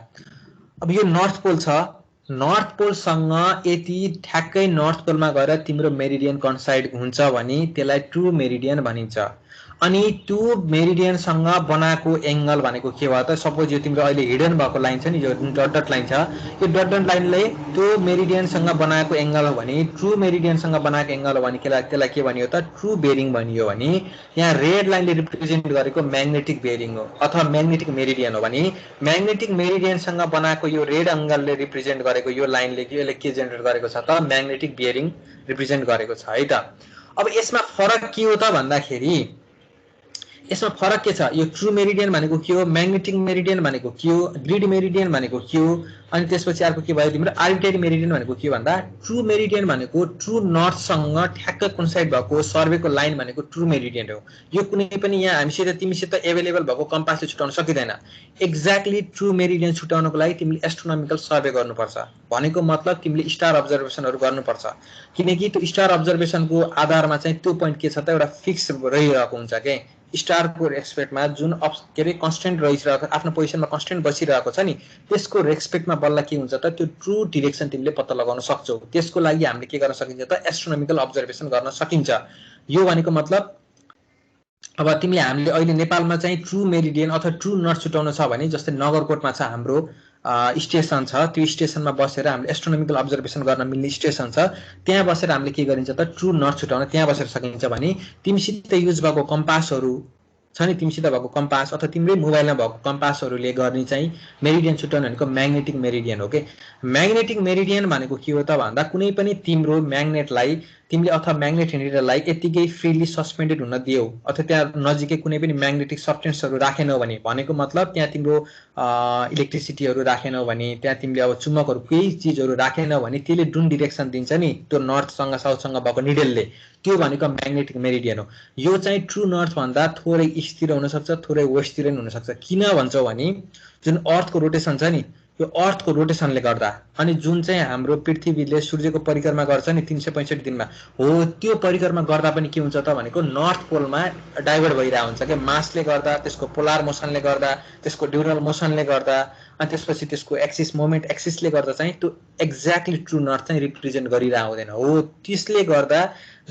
S1: अब यो नर्थ पोल छ, नर्थ पोलसँग यति ठ्याक्कै नर्थ पोलमा गएर तिम्रो मेरिडियन कन्साइड हुन्छ भने त्यसलाई ट्रु मेरिडियन भनिन्छ। अनि त्यो मेरिडियनसँग बनाएको एंगल भनेको के भयो त सपोज यो तिम्रो अहिले हिडन भएको लाइन छ नि यो डट डट लाइन छ, यो डट डट लाइनले त्यो मेरिडियनसँग बनाएको एंगल हो भने ट्रु मेरिडियनसँग बनाएको एंगल हो भने त्यसलाई के भनियो त ट्रु बेरिङ भनियो। भने यहाँ रेड लाइनले रिप्रेजेन्ट गरेको म्याग्नेटिक बेरिङ हो अथवा म्याग्नेटिक मेरिडियन हो भने म्याग्नेटिक मेरिडियनसँग बनाएको यो रेड एंगलले रिप्रेजेन्ट गरेको यो लाइनले यसले के जेनेरेट गरेको छ त म्याग्नेटिक बेरिङ रिप्रेजेन्ट गरेको छ है त। अब यसमा फरक के हो त भन्दाखेरि यसमा फरक के छ, यो ट्रु मेरिडियन भनेको के हो, म्याग्नेटिक मेरिडियन भनेको के हो, ग्रिड मेरिडियन भनेको के हो, अनि त्यसपछि अर्को के भयो तिम्रो आर्बिट्रेरी मेरिडियन भनेको के हो भन्दा ट्रु मेरिडियन भनेको ट्रु नर्थसँग ठ्याक्क कन्साइड भएको सर्वेको लाइन भनेको ट्रु मेरिडियन हो। यो कुनै पनि यहाँ हामीसित तिमीसित एभाइलेबल भएको कम्पासले छुटाउन सकिँदैन। एक्ज्याक्टली ट्रु मेरिडियन छुटाउनको लागि तिमीले एस्ट्रोनोमिकल सर्वे गर्नुपर्छ। भनेको मतलब तिमीले स्टार अब्जर्भेसनहरू गर्नुपर्छ, किनकि त्यो स्टार अब्जर्भेसनको आधारमा चाहिँ त्यो पोइन्ट के छ त एउटा फिक्स रहिरहेको हुन्छ के स्टारको रेस्पेक्टमा जुन के अरे कन्स्टेन्ट रहिरहेको आफ्नो पोजिसनमा कन्स्टेन्ट बसिरहेको छ नि त्यसको रेस्पेक्टमा बल्ल के हुन्छ त त्यो ट्रु डिरेक्सन तिमीले पत्ता लगाउन सक्छौ। त्यसको लागि हामीले के गर्न सकिन्छ त एस्ट्रोनोमिकल अब्जर्भेसन गर्न सकिन्छ। यो भनेको मतलब अब तिमीले हामीले अहिले नेपालमा चाहिँ ट्रु मेरिडियन अथवा ट्रु नर्थ छुटाउन छ भने जस्तै नगरकोटमा छ हाम्रो स्टेसन छ, त्यो स्टेसनमा बसेर हामीले एस्ट्रोनोमिकल अब्जर्भेसन गर्न मिल्ने स्टेसन छ, त्यहाँ बसेर हामीले के गरिन्छ त ट्रु नर्थ छुटाउन त्यहाँ बसेर सकिन्छ। भने तिमीसित युज भएको कम्पासहरू छ नि, तिमीसित भएको कम्पास अथवा तिम्रै मोबाइलमा भएको कम्पासहरूले गर्ने चाहिँ मेरिडियन छुटाउन भनेको म्याग्नेटिक मेरिडियन हो के। म्याग्नेटिक मेरिडियन भनेको के हो त भन्दा कुनै पनि तिम्रो म्याग्नेटलाई तिमीले अथवा म्याग्नेटिक निडललाई यतिकै फ्रीली सस्पेन्डेड हुन दियौ अथवा त्यहाँ नजिकै कुनै पनि म्याग्नेटिक सब्स्टेन्सहरू राखेनौ भने भनेको मतलब त्यहाँ तिम्रो इलेक्ट्रिसिटीहरू राखेनौ भने त्यहाँ तिमीले अब चुम्बकहरू केही चिजहरू राखेनौ भने त्यसले जुन डिरेक्सन दिन्छ नि त्यो नर्थसँग साउथसँग भएको निडलले त्यो भनेको म्याग्नेटिक मेरिडियन हो। यो चाहिँ ट्रु नर्थ भन्दा थोरै इस्टतिर हुनसक्छ थोरै वेस्टतिर पनि हुनसक्छ। किन भन्छौ भने जुन अर्थको रोटेसन छ नि यो अर्थको रोटेसनले गर्दा अनि जुन चाहिँ हाम्रो पृथ्वीले सूर्यको परिक्रमा गर्छ नि 365 दिनमा हो त्यो परिक्रमा गर्दा पनि के हुन्छ त भनेको नर्थ पोलमा डाइभर्ट भइरहेको हुन्छ के मासले गर्दा त्यसको पोलार मोसनले गर्दा त्यसको ड्युरल मोसनले गर्दा अनि त्यसपछि त्यसको एक्सिस मोमेन्ट एक्सिसले गर्दा चाहिँ त्यो एक्ज्याक्टली ट्रु नर्थ चाहिँ रिप्रेजेन्ट गरिरहेको हुँदैन हो। त्यसले गर्दा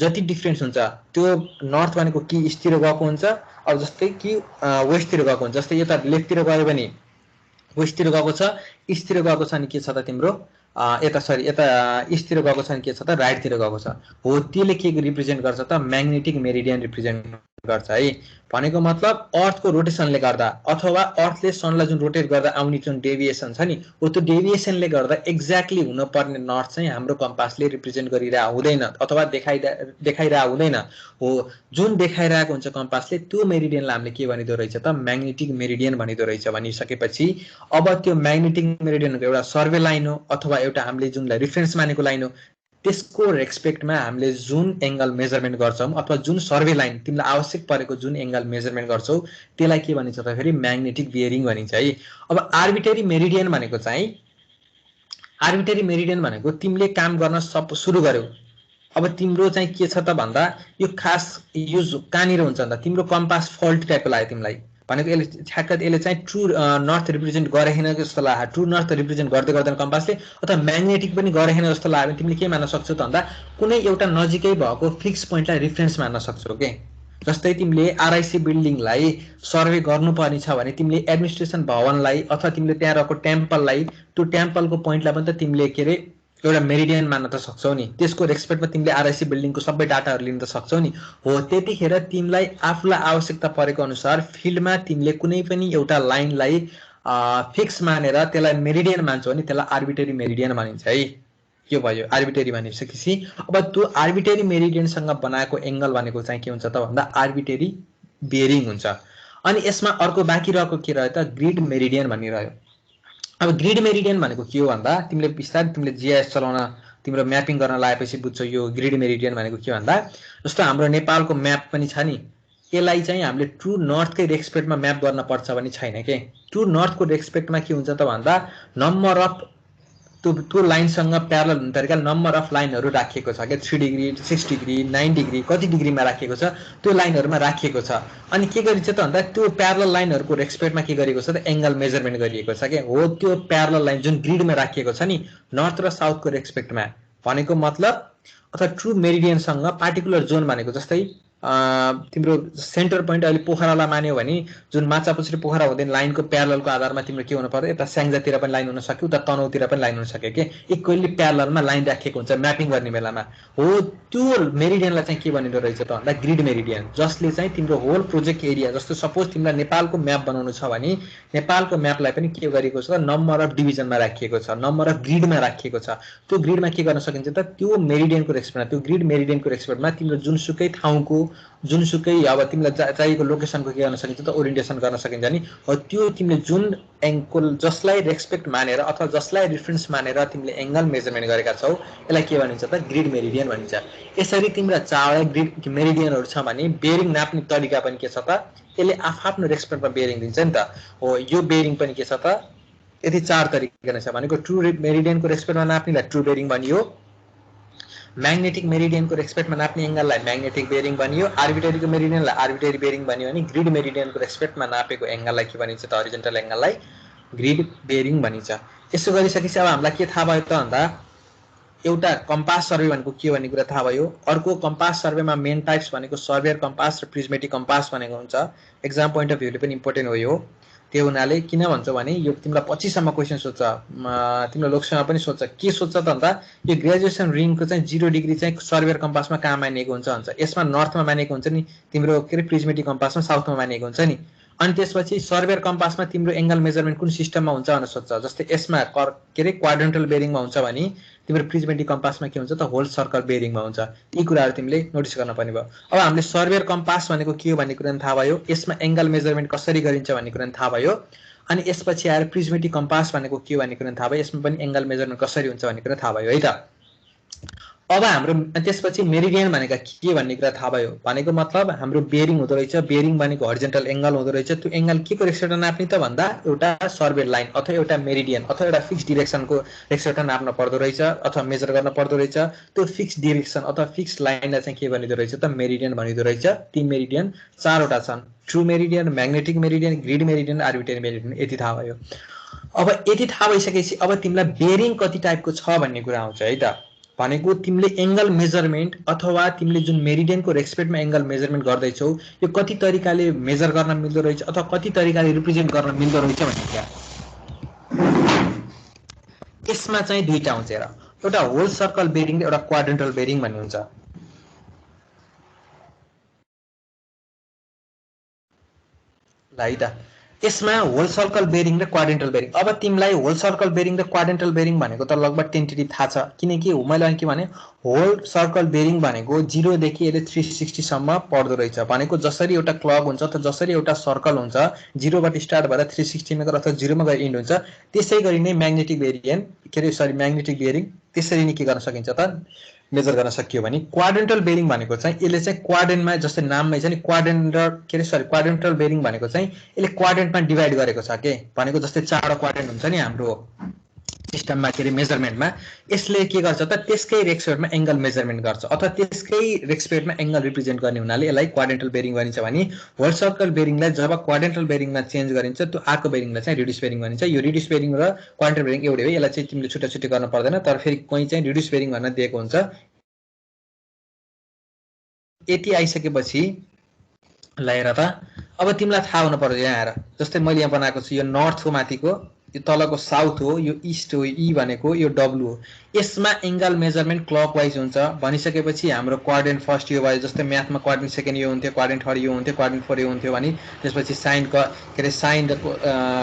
S1: जति डिफरेन्स हुन्छ त्यो नर्थ भनेको कि इस्टतिर गएको हुन्छ अब जस्तै कि वेस्टतिर गएको हुन्छ। जस्तै यता लेफ्टतिर गयो भने वेस्टतिर गएको छ इस्टतिर गएको छ अनि के छ त तिम्रो यता इस्टतिर गएको छ अनि के छ त राइटतिर गएको छ हो। त्यसले के रिप्रेजेन्ट गर्छ त म्याग्नेटिक मेरिडियन रिप्रेजेन्ट गर्छ है। भनेको मतलब अर्थको रोटेसनले गर्दा अथवा अर्थले सनलाई जुन रोटेट गर्दा आउने जुन डेभिएसन छ नि हो त्यो डेभिएसनले गर्दा एक्ज्याक्टली हुनुपर्ने नर्थ चाहिँ हाम्रो कम्पासले रिप्रेजेन्ट गरिरहेको हुँदैन अथवा देखाइरहेको हुँदैन हो। जुन देखाइरहेको हुन्छ कम्पासले त्यो मेरिडियनलाई हामीले के भनिदो रहेछ त म्याग्नेटिक मेरिडियन भनिदो रहेछ। भनिसकेपछि अब त्यो म्याग्नेटिक मेरिडियनको एउटा सर्वे लाइन हो अथवा एउटा हामीले जुनलाई रिफरेन्स मानेको लाइन हो त्यसको रेस्पेक्टमा हामीले जुन एंगल मेजरमेन्ट गर्छौं अथवा जुन सर्वे लाइन तिमीलाई आवश्यक परेको जुन एंगल मेजरमेन्ट गर्छौ त्यसलाई के भनिन्छ त फेरि म्याग्नेटिक बियरिङ भनिन्छ है। अब आर्बिट्रेरी मेरिडियन भनेको चाहिँ तिमीले काम गर्न सुरु गर्यौ अब तिम्रो चाहिँ के छ त भन्दा यो खास यो कहाँनिर हुन्छ भन्दा तिम्रो कम्पास फल्ट टाइपको लाग्यो तिमीलाई भनेको यसले ठ्याक्क यसले चाहिँ ट्रु नर्थ रिप्रेजेन्ट गरेन जस्तो लाग्यो ट्रु नर्थ रिप्रेजेन्ट गर्दै गर्दैन कम्पासले अथवा म्याग्नेटिक पनि गरेन जस्तो लाग्यो भने तिमीले के मान्न सक्छौ त भन्दा कुनै एउटा नजिकै भएको फिक्स पोइन्टलाई रिफरेन्स मान्न सक्छौ के। जस्तै तिमीले आरआईसी बिल्डिङलाई सर्वे गर्नुपर्ने छ भने तिमीले एडमिनिस्ट्रेसन भवनलाई अथवा तिमीले त्यहाँ रहेको टेम्पललाई त्यो टेम्पलको पोइन्टलाई पनि त तिमीले के रे एउटा मेरिडियन मान्न त सक्छौ नि त्यसको रेस्पेक्टमा तिमीले आरआईसी बिल्डिङको सबै डाटाहरू लिन त सक्छौ नि हो। त्यतिखेर तिमीलाई आफूलाई आवश्यकता परेको अनुसार फिल्डमा तिमीले कुनै पनि एउटा लाइनलाई फिक्स मानेर त्यसलाई मेरिडियन मान्छौ भने त्यसलाई आर्बिट्रेरी मेरिडियन भनिन्छ है। यो भयो आर्बिट्रेरी भनिसकेपछि अब त्यो आर्बिट्रेरी मेरिडियनसँग बनाएको एंगल भनेको चाहिँ के हुन्छ त भन्दा आर्बिट्रेरी बियरिङ हुन्छ। अनि यसमा अर्को बाँकी रहेको के रह्यो त ग्रिड मेरिडियन भनिरह्यो। अब ग्रिड मेरिडियन भनेको के हो भन्दा तिमीले बिस्तारै तिमीले जीआईएस चलाउन तिम्रो म्यापिङ गर्न लाएपछि बुझ्छौ यो ग्रिड मेरिडियन भनेको के भन्दा जस्तो हाम्रो नेपालको म्याप पनि छ नि यसलाई चाहिँ हामीले ट्रु नर्थकै रेस्पेक्टमा म्याप गर्न पर्छ भने छैन के। ट्रु नर्थको रेस्पेक्टमा के हुन्छ त भन्दा नम्बर अफ त्यो लाइनसँग प्यारलल हुने तरिकाले नम्बर अफ लाइनहरू राखिएको छ के 3 डिग्री 6 डिग्री 9 डिग्री कति डिग्रीमा राखिएको छ त्यो लाइनहरूमा राखिएको छ। अनि के गरिन्छ त भन्दा त्यो प्यारलल लाइनहरूको रेस्पेक्टमा के गरिएको छ त एंगल मेजरमेन्ट गरिएको छ के हो। त्यो प्यारलल लाइन जुन ग्रिडमा राखिएको छ नि नर्थ र साउथको रेस्पेक्टमा भनेको मतलब अथवा ट्रु मेरिडियनसँग पार्टिकुलर जोन भनेको जस्तै तिम्रो सेन्टर पोइन्ट अहिले पोखरालाई मान्यो भने जुन माछापुछ्री पोखरा हुँदैन लाइनको प्यारललको आधारमा तिम्रो के हुनु पर्यो यता स्याङ्जातिर पनि लाइन हुन सक्यो उता तनहुँतिर पनि लाइन हुन सक्यो के इक्वली प्यारललमा लाइन राखिएको हुन्छ म्यापिङ गर्ने बेलामा हो। त्यो मेरिडियनलाई चाहिँ के भनिदो रहेछ त भन्दा ग्रिड मेरिडियन जसले चाहिँ तिम्रो होल प्रोजेक्ट एरिया जस्तो सपोज तिमीलाई नेपालको म्याप बनाउनु छ भने नेपालको म्यापलाई पनि के गरिएको छ नम्बर अफ डिभिजनमा राखिएको छ नम्बर अफ ग्रिडमा राखिएको छ। त्यो ग्रिडमा के गर्न सकिन्छ त त्यो मेरिडियनको रेस्पेक्टमा त्यो ग्रिड मेरिडियनको रेस्पेक्टमा तिम्रो जुनसुकै ठाउँको जुनसुकै अब तिमीलाई चाहिएको लोकेसनको के गर्न सकिन्छ त ओरिएन्टेसन गर्न सकिन्छ नि हो। त्यो तिमीले जुन एंगल जसलाई रेस्पेक्ट मानेर अथवा जसलाई रिफरेन्स मानेर तिमीले एंगल मेजरमेन्ट गरेका छौ यसलाई के भनिन्छ त ग्रिड मेरिडियन भनिन्छ। यसरी तिम्रो चारवटा ग्रिड मेरिडियनहरू छ भने बेरिङ नाप्ने तरिका पनि के छ त यसले आफ्नो रेस्पेक्टमा बेरिङ दिन्छ नि त हो। यो बेरिङ पनि के छ त यति 4 तरिका नै छ भनेको ट्रु मेरिडियनको रेस्पेक्टमा नाप्नेलाई ट्रु बेरिङ भनियो म्याग्नेटिक मेरिडियनको रेस्पेक्टमा नाप्ने एंगललाई म्याग्नेटिक बेरिङ भनियो आर्बिट्रेरीको मेरिडियनलाई आर्बिट्रेरी बेरिङ भनियो अनि ग्रिड मेरिडियनको रेस्पेक्टमा नापेको एंगललाई के भनिन्छ त हरिजन्टल एंगललाई ग्रिड बेरिङ भनिन्छ। यसो गरिसकेपछि अब हामीलाई के थाहा भयो त भन्दा एउटा कम्पास सर्वे भनेको के भन्ने कुरा थाहा भयो। अर्को कम्पास सर्वेमा मेन टाइप्स भनेको सर्वेयर कम्पास र प्रिज्मेटिक कम्पास भनेको हुन्छ। एक्जाम पोइन्ट अफ भ्यूले पनि इम्पोर्टेन्ट हो यो। त्यो हुनाले किन भन्छौ भने यो तिमीलाई 25 सम्म क्वेशन सोध्छ तिम्रो लोकसभा पनि सोध्छ के सोध्छ त भन्दा यो ग्रेजुएसन रिङको चाहिँ 0 डिग्री चाहिँ सर्वेयर कम्पासमा कहाँ मानिएको हुन्छ यसमा नर्थमा मानिएको हुन्छ नि तिम्रो के रे प्रिज्मेटिक कम्पासमा साउथमा मानिएको हुन्छ नि अनि त्यसपछि सर्भेयर कम्पासमा तिम्रो एंगल मेजरमेन्ट कुन सिस्टममा हुन्छ भनेर सोध्छ। जस्तै यसमा के अरे क्वाड्रेन्टल बेरिङमा हुन्छ भने तिम्रो प्रिज्मेटिक कम्पासमा के हुन्छ त होल सर्कल बेरिङमा हुन्छ। यी कुराहरू तिमीले नोटिस गर्न पर्ने भयो। अब हामीले सर्भेयर कम्पास भनेको के हो भन्ने कुरा थाहा भयो, यसमा एंगल मेजरमेन्ट कसरी गरिन्छ भन्ने कुरा थाहा भयो। अनि यसपछि आएर प्रिज्मेटिक कम्पास भनेको के हो भन्ने कुरा थाहा भयो, यसमा पनि एंगल मेजरमेन्ट कसरी हुन्छ भन्ने कुरा थाहा भयो है त। अब हाम्रो त्यसपछि मेरिडियन भनेको के भन्ने कुरा थाहा भयो। भनेको मतलब हाम्रो बेरिङ हुँदो रहेछ, बेरिङ भनेको हरिजन्टल एंगल हुँदो रहेछ। त्यो एंगल के को रेक्सोटा नाप्ने त भन्दा एउटा सर्भे लाइन अथवा एउटा मेरिडियन अथवा एउटा फिक्स डिरेक्सनको रेक्सोटा नाप्न पर्दो रहेछ अथवा मेजर गर्न पर्दो रहेछ। त्यो फिक्स डिरेक्सन अथवा फिक्स लाइनलाई चाहिँ के भनिदो रहेछ त मेरिडियन भनिदो रहेछ। ती मेरिडियन चारवटा छन्, true meridian, magnetic meridian, grid meridian, arbitrary meridian. यति थाहा भयो। अब यति थाहा भइसकेपछि अब तिमीलाई बेरिङ कति टाइपको छ भन्ने कुरा आउँछ है त। भनेको तिमीले एंगल मेजरमेन्ट अथवा तिमीले जुन मेरिडियनको रेस्पेक्टमा एंगल मेजरमेन्ट गर्दैछौ यो कति तरिकाले मेजर गर्न मिल्दो रहेछ अथवा कति तरिकाले रिप्रेजेन्ट गर्न मिल्दो रहेछ भन्ने कुरा। यसमा चाहिँ दुईटा हुन्छ हेर, एउटा होल सर्कल बेरिङ र एउटा क्वाड्रेन्टल बेरिङ भन्ने हुन्छ। ल है त, यसमा होल सर्कल बेरिङ र क्वाड्रेन्टल बेरिङ। अब तिमीलाई होल सर्कल बेरिङ र क्वाड्रेन्टल बेरिङ भनेको त लगभग टेन्टेटिभ थाहा छ, किनकि मैले के भने होल सर्कल बेरिङ भनेको 0 देखि 360 सम्म पर्दो रहेछ। भनेको जसरी एउटा क्लक हुन्छ त जसरी एउटा सर्कल हुन्छ 0 बाट स्टार्ट भएर 360 मा गएर अथवा 0 मा गएर इन्ड हुन्छ, त्यसै गरी नै म्याग्नेटिक बेरियन के अरे सरी म्याग्नेटिक बेरिङ त्यसरी नै के गर्न सकिन्छ त मेजर गर्न सकियो भने। क्वाड्रेन्टल बेरिङ भनेको चाहिँ यसले चाहिँ क्वाड्रेन्टमा जस्तै नाममै छ नि क्वाड्रेन्ट के अरे सरी क्वाड्रेन्टल बेरिङ भनेको चाहिँ यसले क्वाड्रेन्टमा डिभाइड गरेको छ के। भनेको जस्तै 4वटा क्वाड्रेन्ट हुन्छ नि हाम्रो सिस्टममा के अरे मेजरमेन्टमा, यसले के गर्छ त त्यसकै रेक्सपेक्टमा एंगल मेजरमेन्ट गर्छ अथवा त्यसकै रेक्सपेक्टमा एंगल रिप्रेजेन्ट गर्ने हुनाले यसलाई क्वाड्रेन्टल बेरिङ भनिन्छ। भने होल सर्कल बेरिङलाई जब क्वाड्रेन्टल बेरिङमा चेन्ज गरिन्छ त्यो आर्को बेरिङलाई चाहिँ रिड्युस बेरिङ भनिन्छ। यो रिड्युस बेरिङ र क्वाड्रेन्टल बेरिङ एउटै हो, यसलाई चाहिँ तिमीले छुट्टा छुट्टै गर्न पर्दैन। तर फेरि कहीं चाहिँ रिड्युस बेरिङ भन्न दिएको हुन्छ। यति आइसकेपछि ल हेर त, अब तिमीलाई थाहा हुनु पर्यो यहाँ हेर, जस्तै मैले यहाँ बनाएको छु यो नर्थ हो, माथिको यो तलको साउथ हो, यो इस्ट हो, ई भनेको यो डब्लु हो। यसमा एंगल मेजरमेन्ट क्लकवाइज हुन्छ भनिसकेपछि हाम्रो क्वाड्रेन्ट फर्स्ट यो भयो। जस्तै म्याथमा क्वाड्रेन्ट सेकेन्ड यो हुन्थ्यो, क्वाड्रेन्ट थर्ड यो हुन्थ्यो, क्वाड्रेन्ट फोर यो हुन्थ्यो भने त्यसपछि साइन के अरे साइन र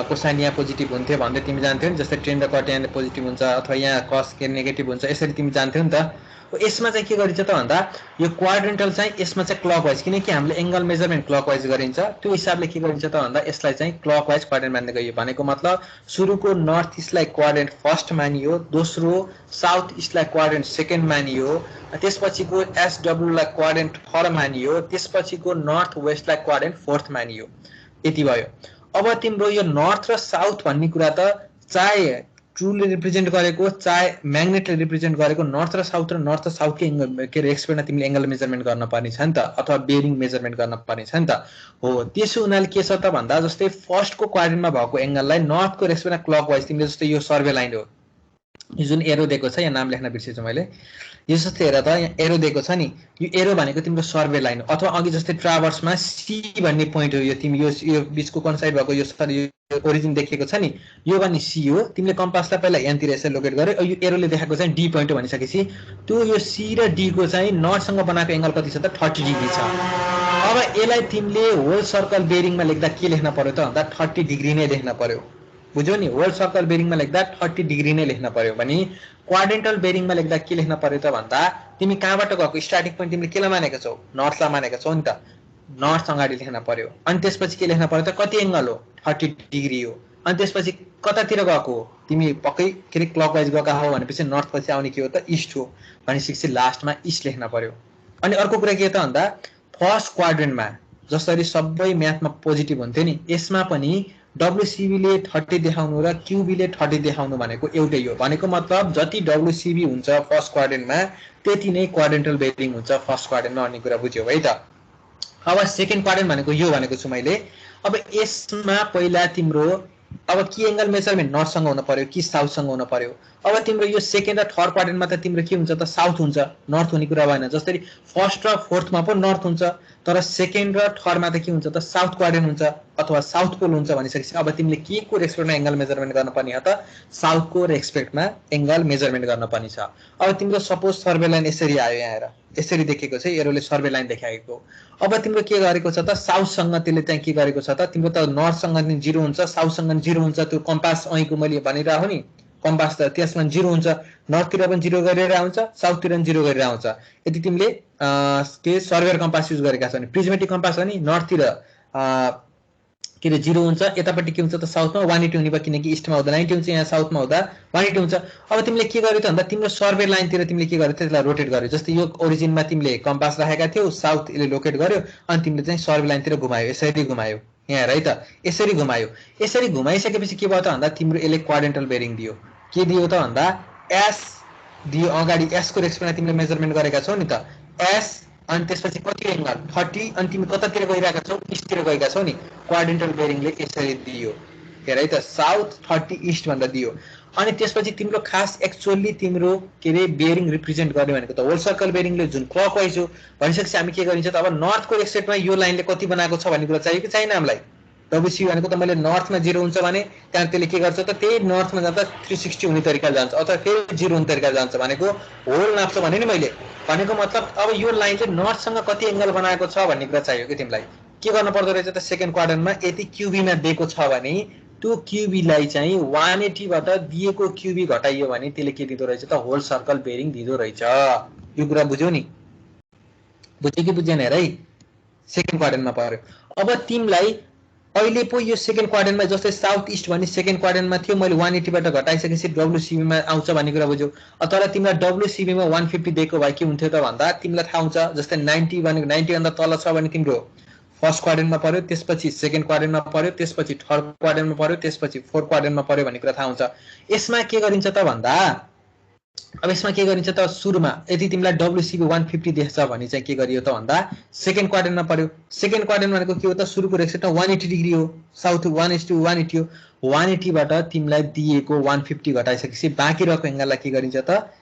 S1: कोसाइन यहाँ पोजिटिभ हुन्थ्यो भन्दै तिमी जान्थ्यौ नि। जस्तै टेन र कट यहाँ पोजिटिभ हुन्छ अथवा यहाँ कस के नेगेटिभ हुन्छ, यसरी तिमी जान्थ्यौ नि त। यसमा चाहिँ के गरिन्छ त भन्दा यो क्वाड्रेन्टल चाहिँ यसमा चाहिँ क्लकवाइज, किनकि हामीले एंगल मेजरमेन्ट क्लकवाइज गरिन्छ त्यो हिसाबले के गरिन्छ त भन्दा यसलाई चाहिँ क्लकवाइज क्वाड्रेन्ट मान्दै गयो। भनेको मतलब सुरुको नर्थ इस्टलाई क्वाड्रेन्ट फर्स्ट मानियो, दोस्रो साउथ इस्टलाई क्वाड्रेन्ट सेकेन्ड मानियो, त्यसपछिको एसडब्ल्यू लाई क्वाड्रेन्ट थर्ड मानियो, त्यसपछिको नर्थ वेस्टलाई क्वाड्रेन्ट फोर्थ मानियो। यति भयो। अब तिम्रो यो नर्थ र साउथ भन्ने कुरा त चाहे ट्रुले रिप्रेजेन्ट गरेको चाहे म्याग्नेटले रिप्रेजेन्ट गरेको नर्थ र साउथकै एंगल के रेक्सपेक्टमा तिमीले एंगल मेजरमेन्ट गर्न पर्ने छ नि त, अथवा बेरिङ मेजरमेन्ट गर्न पर्ने छ नि त। हो त्यसो हुनाले के छ त भन्दा जस्तै फर्स्टको क्वाड्रेन्टमा भएको एंगललाई नर्थको रेक्सपेक्टमा क्लकवाइज तिमीले जस्तै यो सर्वे लाइन हो, यो जुन एरो दिएको छ, यहाँ नाम लेख्न बिर्सेछु मैले, यो जस्तै हेर त यहाँ एरो दिएको छ नि, यो एरो भनेको तिम्रो सर्वे लाइन हो। अथवा अघि जस्तै ट्राभर्समा सी भन्ने पोइन्ट हो, यो तिमी यो बीचको कुन साइड भएको यो ओरिजिन देखिएको छ नि, यो भने सी हो। तिमीले कम्पासलाई पहिला यहाँतिर यसरी लोकेट गर्यो, यो एरोले देखाएको चाहिँ डी पोइन्ट हो भनिसकेपछि त्यो यो सी र डी को चाहिँ नर्थसँग बनाएको एंगल कति छ त 30 डिग्री छ। अब यसलाई तिमीले होल सर्कल बेरिङमा लेख्दा के लेख्न पर्यो त भन्दा 30 डिग्री नै लेख्न पर्यो। बुझ्यौ नि, होल सर्कल बेरिङमा लेख्दा 30 डिग्री नै लेख्न पर्यो। भने क्वाड्रेन्टल बेरिङमा लेख्दा के लेख्न पर्यो त भन्दा तिमी कहाँबाट गएको स्टार्टिङ पोइन्ट तिमीले केलाई मानेको छौ, नर्थलाई मानेको छौ नि त, नर्थ अगाडि लेख्न पर्यो। अनि त्यसपछि के लेख्न पर्यो त कति एंगल हो 30 डिग्री हो। अनि त्यसपछि कतातिर गएको हो तिमी पक्कै के अरे क्लकवाइज गएका हो भनेपछि नर्थ पछि आउने के हो त इस्ट हो भनेपछि लास्टमा इस्ट लेख्न पर्यो। अनि अर्को कुरा के त भन्दा फर्स्ट क्वाड्रेन्टमा जसरी सबै म्याथमा पोजिटिभ हुन्थ्यो नि, यसमा पनि डब्लुसीबीले 30 देखाउनु र क्यूबीले 30 देखाउनु भनेको एउटै हो। भनेको मतलब जति डब्लुसीबी हुन्छ फर्स्ट क्वाड्रेन्टमा त्यति नै क्वाड्रेन्टल बेरिङ हुन्छ फर्स्ट क्वाड्रेन्टमा भन्ने कुरा बुझ्यौ है त। अब सेकेन्ड क्वाड्रेन्ट भनेको यो भनेको छु मैले। अब यसमा पहिला तिम्रो अब के एंगल मेजरमेन्ट नर्थसँग हुन पर्यो कि साउथसँग हुन पर्यो। अब तिम्रो यो सेकेन्ड र थर्ड क्वाड्रेन्टमा त तिम्रो के हुन्छ त साउथ हुन्छ, नर्थ हुने कुरा भएन। जस्तै फर्स्ट र फोर्थमा पनि नर्थ हुन्छ तर सेकेन्ड र थर्डमा त के हुन्छ त साउथ क्वाड्रेन्ट हुन्छ अथवा साउथ पोल हुन्छ भनिसकेपछि अब तिमीले के को रेस्पेक्टमा एंगल मेजरमेन्ट गर्न पर्ने हो त साउथको रेस्पेक्टमा एंगल मेजरमेन्ट गर्न पर्ने छ। अब तिम्रो सपोज सर्वे लाइन यसरी आयो यहाँ हेर, यसरी देखेको छ, एरोले सर्वे लाइन देखाएको। अब तिम्रो के गरेको छ त साउथसँग त्यसले चाहिँ के गरेको छ त तिम्रो त नर्थसँग नि 0 हुन्छ, साउथसँग नि 0 हुन्छ। त्यो कम्पास अहीँको मैले भनिरहेको नि कम्पास त त्यसमा 0 हुन्छ, नर्थतिर पनि 0 गरेर आउँछ, साउथतिर पनि 0 गरेर आउँछ। यदि तिमीले के सर्वेयर कम्पास युज गरेका छौ भने प्रिज्मेटिक कम्पास हो नि नर्थतिर के अरे 0 हुन्छ, यतापट्टि के हुन्छ त साउथमा 180 हुने भयो किनकि इस्टमा हुँदा 90 हुन्छ, यहाँ साउथमा हुँदा 180 हुन्छ। अब तिमीले के गर्यो त भन्दा तिम्रो सर्वे लाइनतिर तिमीले के गर्यो त्यसलाई रोटेट गर्यो। जस्तै यो ओरिजिनमा तिमीले कम्पास राखेका थियौ, साउथ यसले लोकेट गर्यो अनि तिमीले चाहिँ सर्वे लाइनतिर घुमायो, यसरी घुमायो यहाँ हेर है त, यसरी घुमायो। यसरी घुमाइसकेपछि के भयो त भन्दा तिम्रो यसले क्वाड्रेन्टल बेरिङ दियो। के दियो त भन्दा एस दियो, अगाडि एस को रेस्पेक्टमा तिमीले मेजरमेन्ट गरेका छौ नि त एस, अनि त्यसपछि कति एंगल 30, अनि तिमी कतातिर गइरहेका छौ इस्टतिर गएका छौ नि, क्वाड्रेन्टल बेरिङले यसरी दियो हेर है त, साउथ 30 इस्ट भन्दा दियो। अनि त्यसपछि तिम्रो खास एक्चुअली तिम्रो के रे बेरिङ रिप्रेजेन्ट गर्ने भनेको त होल सर्कल बेरिङले जुन क्लकवाइज हो भनिसकेपछि हामी के गरिन्छ त अब नर्थको रेस्पेक्टमा यो लाइनले कति बनाएको छ भन्ने कुरा चाहियो कि छैन हामीलाई। डब्ल्युसी भनेको त मैले नर्थमा 0 हुन्छ भने त्यहाँ त्यसले के गर्छ त त्यही नर्थमा जाँदा 360 हुने तरिका जान्छ अथवा फेरि 0 हुने तरिका जान्छ भनेको होल नाप्छ भने नि मैले भनेको मतलब अब यो लाइनले नर्थसँग कति एंगल बनाएको छ भन्ने कुरा चाहियो कि तिमीलाई। के गर्नु पर्दो रहेछ त सेकेन्ड क्वाड्रेन्टमा यदि क्युबीमा दिएको छ भने त्यो क्युबीलाई चाहिँ 180 बाट दिएको क्युबी घटाइयो भने त्यसले के दिँदो रहेछ त होल सर्कल बेरिङ दिँदो रहेछ। यो कुरा बुझ्यौ नि, बुझ्यो कि बुझेन हेर है, सेकेन्ड क्वाड्रेन्टमा पर्यो। अब तिमीलाई अहिले पो यो सेकेन्ड क्वाड्रेन्टमा जस्तै साउथ इस्ट भने सेकेन्ड क्वाड्रेन्टमा थियो, मैले 180 बाट घटाइसकेपछि डब्ल्युसीबीमा आउँछ भन्ने कुरा बुझ्यौ। तर तिमीलाई डब्ल्युसीबीमा 150 दिएको भए के हुन्थ्यो त भन्दा तिमीलाई थाहा हुन्छ जस्तै 90 भनेको 90 भन्दा तल छ भने तिम्रो फर्स्ट क्वाड्रेन्टमा पर्यो, त्यसपछि सेकेन्ड क्वाड्रेन्टमा पर्यो, त्यसपछि थर्ड क्वाड्रेन्टमा पर्यो, त्यसपछि फोर्थ क्वाड्रेन्टमा पर्यो भन्ने कुरा थाहा हुन्छ। यसमा के गरिन्छ त भन्दा अब यसमा के गरिन्छ त सुरुमा यदि तिमीलाई डब्ल्युसीबी 150 देख्छ भने चाहिँ के गरियो त भन्दा सेकेन्ड क्वाड्रेन्टमा पर्यो। सेकेन्ड क्वाड्रेन्ट भनेको के हो त सुरुको रेस्पेक्टमा 180 डिग्री हो, साउथ 1:180 हो। 180 बाट तिमीलाई दिएको 150 घटाइसकेपछि बाँकी रहेको एंगललाई के गरिन्छ त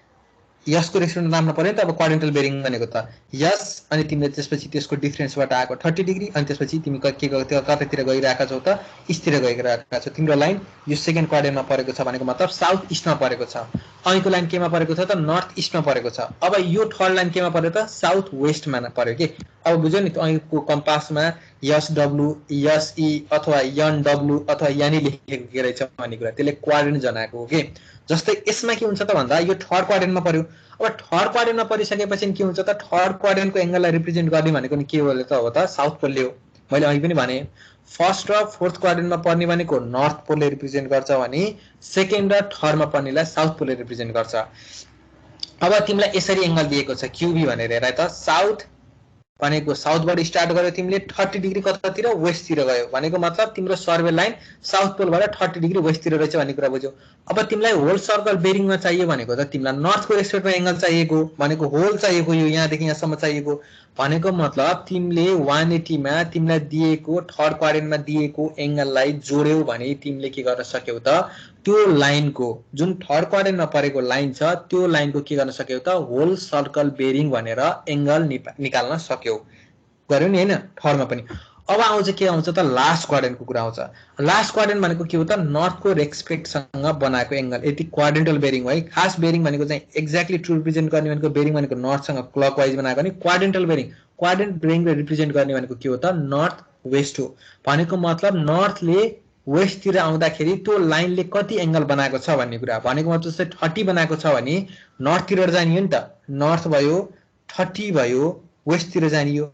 S1: यसको रेस्पेक्टमा नाप्न पर्यो नि त। अब क्वाड्रेन्टल बेरिङ भनेको त यस, अनि तिमीले त्यसपछि त्यसको डिफरेन्सबाट आएको 30 डिग्री, अनि त्यसपछि तिमी के कतातिर गइरहेका छौ त इस्टतिर गइरहेका छौ। तिम्रो लाइन यो सेकेन्ड क्वाड्रेन्टमा परेको छ भनेको मतलब साउथ इस्टमा परेको छ, अहिलेको लाइन केमा परेको छ त नर्थ इस्टमा परेको छ। अब यो थर्ड लाइन केमा पर्यो त साउथ वेस्टमा पर्यो कि। अब बुझ्यौ नि अहिलेको कम्पासमा यस डब्लु यस ई अथवा यन डब्लु अथवा यानी लेखेको के रहेछ भन्ने कुरा त्यसले क्वाड्रेन्ट जनाएको हो कि। जस्तै यसमा के हुन्छ त भन्दा यो थर्ड क्वाड्रेन्टमा पर्यो। अब थर्ड क्वाड्रेन्टमा परिसकेपछि के हुन्छ त थर्ड क्वाड्रेन्टको एंगललाई रिप्रेजेन्ट गर्ने भनेको नि के हो त साउथ पोलले हो। मैले अघि पनि भने फर्स्ट र फोर्थ क्वाड्रेन्टमा पर्ने भनेको नर्थ पोलले रिप्रेजेन्ट गर्छ भने सेकेन्ड र थर्डमा पर्नेलाई साउथ पोलले रिप्रेजेन्ट गर्छ। अब तिमीलाई यसरी एंगल दिएको छ क्युबी भनेर हेर त, साउथ भनेको साउथबाट स्टार्ट गर्यो तिमीले 30 डिग्री कतातिर वेस्टतिर गयो भनेको मतलब तिम्रो सर्वे लाइन साउथ पोलबाट 30 डिग्री वेस्टतिर रहेछ भन्ने कुरा बुझ्यौ। अब तिमीलाई होल सर्कल बेरिङमा चाहियो भनेको त तिमीलाई नर्थको रेस्पेक्टमा एंगल चाहिएको भनेको होल चाहिएको, यो यहाँदेखि यहाँसम्म चाहिएको भनेको मतलब तिमीले 180 मा तिमीलाई दिएको थर्ड क्वाड्रेन्टमा दिएको एंगललाई जोड्यौ भने तिमीले के गर्न सक्यौ त त्यो लाइनको जुन थर्ड क्वाड्रेन्टमा परेको लाइन छ त्यो लाइनको के गर्न सक्यौ त होल सर्कल बेरिङ भनेर एंगल निकाल्न सक्यौ, गर्यौ नि हैन थर्डमा पनि। अब आउँछ के आउँछ त लास्ट क्वाड्रेन्टको कुरा आउँछ। लास्ट क्वाड्रेन्ट भनेको के हो त नर्थको रेस्पेक्टसँग बनाएको एंगल यदि क्वाड्रेन्टल बेरिङ हो है। खास बेरिङ भनेको चाहिँ एक्ज्याक्टली ट्रु रिप्रेजेन्ट गर्ने भनेको बेरिङ भनेको नर्थसँग क्लकवाइज बनाएको नि क्वाड्रेन्टल बेरिङ। क्वाड्रेन्ट बेरिङले रिप्रेजेन्ट गर्ने भनेको के हो त नर्थ वेस्ट हो भनेको मतलब नर्थले वेस्टतिर आउँदाखेरि त्यो लाइनले कति एंगल बनाएको छ भन्ने कुरा भनेको मतलब जस्तै 30 बनाएको छ भने नर्थतिर जाने हो नि त, नर्थ भयो 30 भयो वेस्टतिर जाने हो।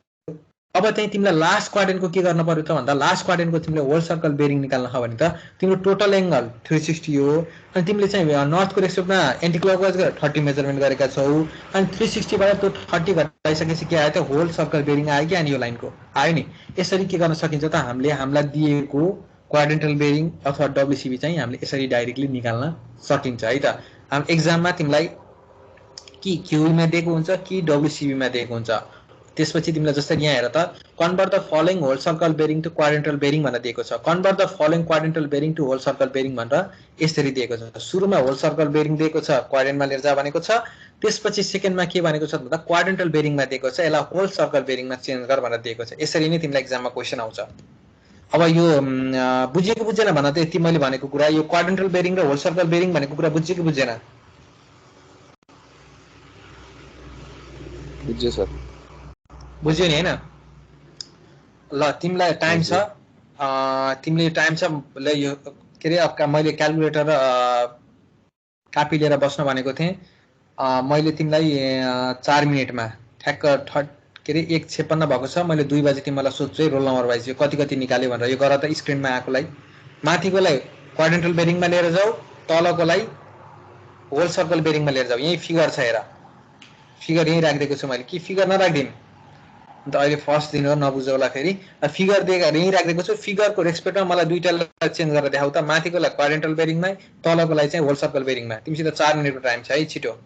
S1: अब चाहिँ तिमीलाई लास्ट क्वाड्रेन्टको के गर्न पर्यो त भन्दा लास्ट क्वाड्रेन्टको तिमीले होल सर्कल बेरिङ निकाल्न हो भने त तिम्रो टोटल एंगल 360 हो। अनि तिमीले चाहिँ नर्थको रेस्पेक्टमा एन्टी क्लकवाइज गरेर 30 मेजरमेन्ट गरेका छौ अनि 360 बाट त्यो 30 घटाइसकेपछि के आयो त होल सर्कल बेरिङ आयो कि अनि यो लाइनको आयो नि। यसरी के गर्न सकिन्छ त हामीले हामीलाई दिएको क्वाड्रेन्टल बेरिङ अथवा डब्ल्युसीबी चाहिँ हामीले यसरी डाइरेक्टली निकाल्न सकिन्छ है त। हामी एक्जाममा तिमीलाई कि क्युबीमा दिएको हुन्छ कि डब्ल्युसीबीमा दिएको हुन्छ। त्यसपछि तिमीलाई जस्तै यहाँ हेर त convert the following whole circle bearing to quadrantal bearing भनेर दिएको छ। Convert the following quadrantal bearing to whole circle bearing भनेर यसरी दिएको छ। सुरुमा होल सर्कल बेरिङ दिएको छ, क्वाड्रेन्टमा लिएर जा भनेको छ। त्यसपछि सेकेन्डमा के भनेको छ भन्दा क्वाड्रेन्टल बेरिङमा दिएको छ, यसलाई होल सर्कल बेरिङमा चेन्ज गर भनेर दिएको छ। यसरी नै तिमीलाई एक्जाममा क्वेसन आउँछ। अब यो बुझेको बुझेन भन त, यति मैले भनेको कुरा, यो क्वाड्रेन्टल बेरिङ र होल सर्कल बेरिङ भनेको कुरा बुझ्यो कि बुझेन?
S2: बुझ्यो सर।
S1: बुझ्यो नि हैन? ल तिमीलाई टाइम छ, तिमीले टाइम छ ल यो के अरे अब मैले क्यालकुलेटर र कापी लिएर बस्न भनेको थिएँ। मैले तिमीलाई 4 मिनटमा ठ्याक्क के अरे 1:56 भएको छ। मैले 2 बजे तिमीलाई सोध्छु है रोल नम्बर वाइज यो कति कति निकाल्यो भनेर। यो गर त स्क्रिनमा आएकोलाई, माथिकोलाई क्वाड्रेन्टल बेरिङमा लिएर जाऊ, तलकोलाई होल सर्कल बेरिङमा लिएर जाऊ। यही फिगर छ हेर, फिगर यही राखिदिएको छु मैले, कि फिगर नराखिदिउँ अन्त अहिले फर्स्ट दिन हो नबुझ होला फेरि। फिगर दिएको यहीँ राखिदिएको छु, फिगरको रेस्पेक्टमा मलाई दुईटालाई चेन्ज गरेर देखाउ त, माथिकोलाई क्वाड्रेन्टल बेरिङमा, तलकोलाई चाहिँ होल सर्कल बेरिङमा। तिमीसित 4 मिनटको टाइम छ है, छिटो।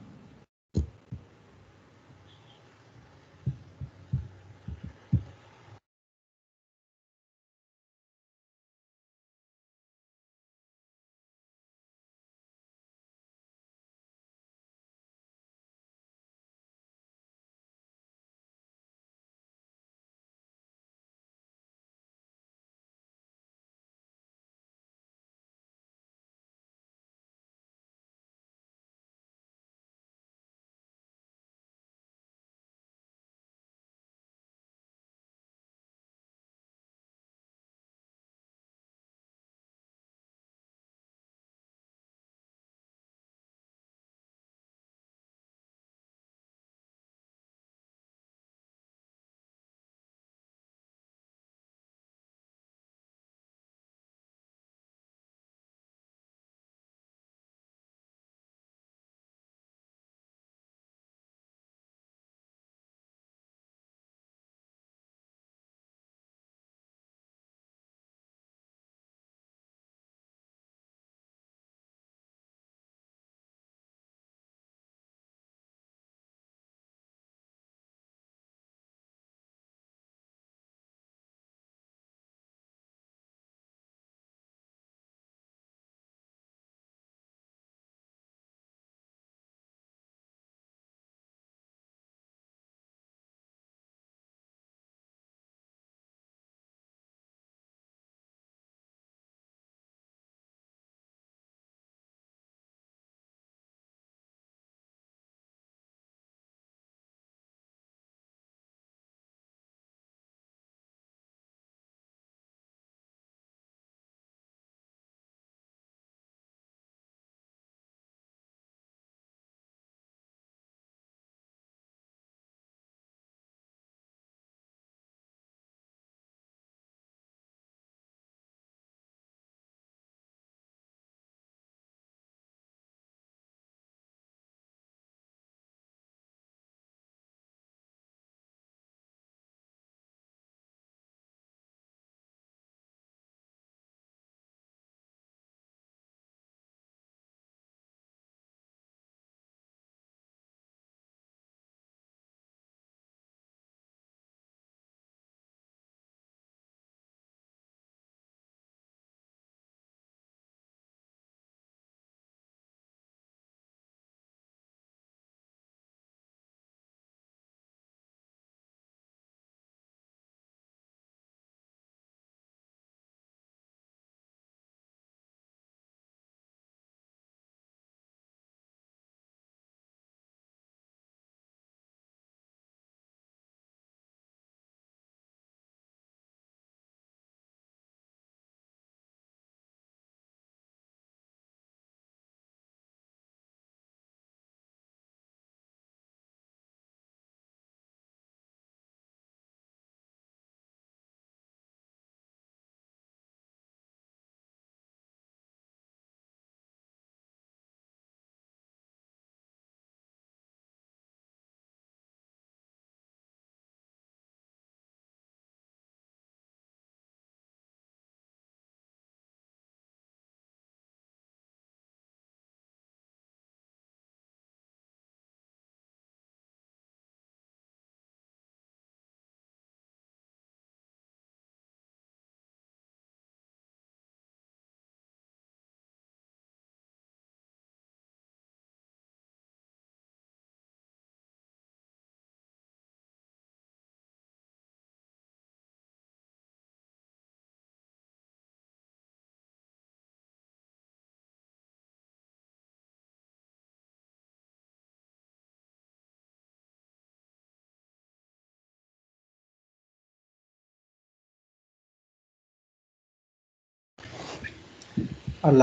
S1: ल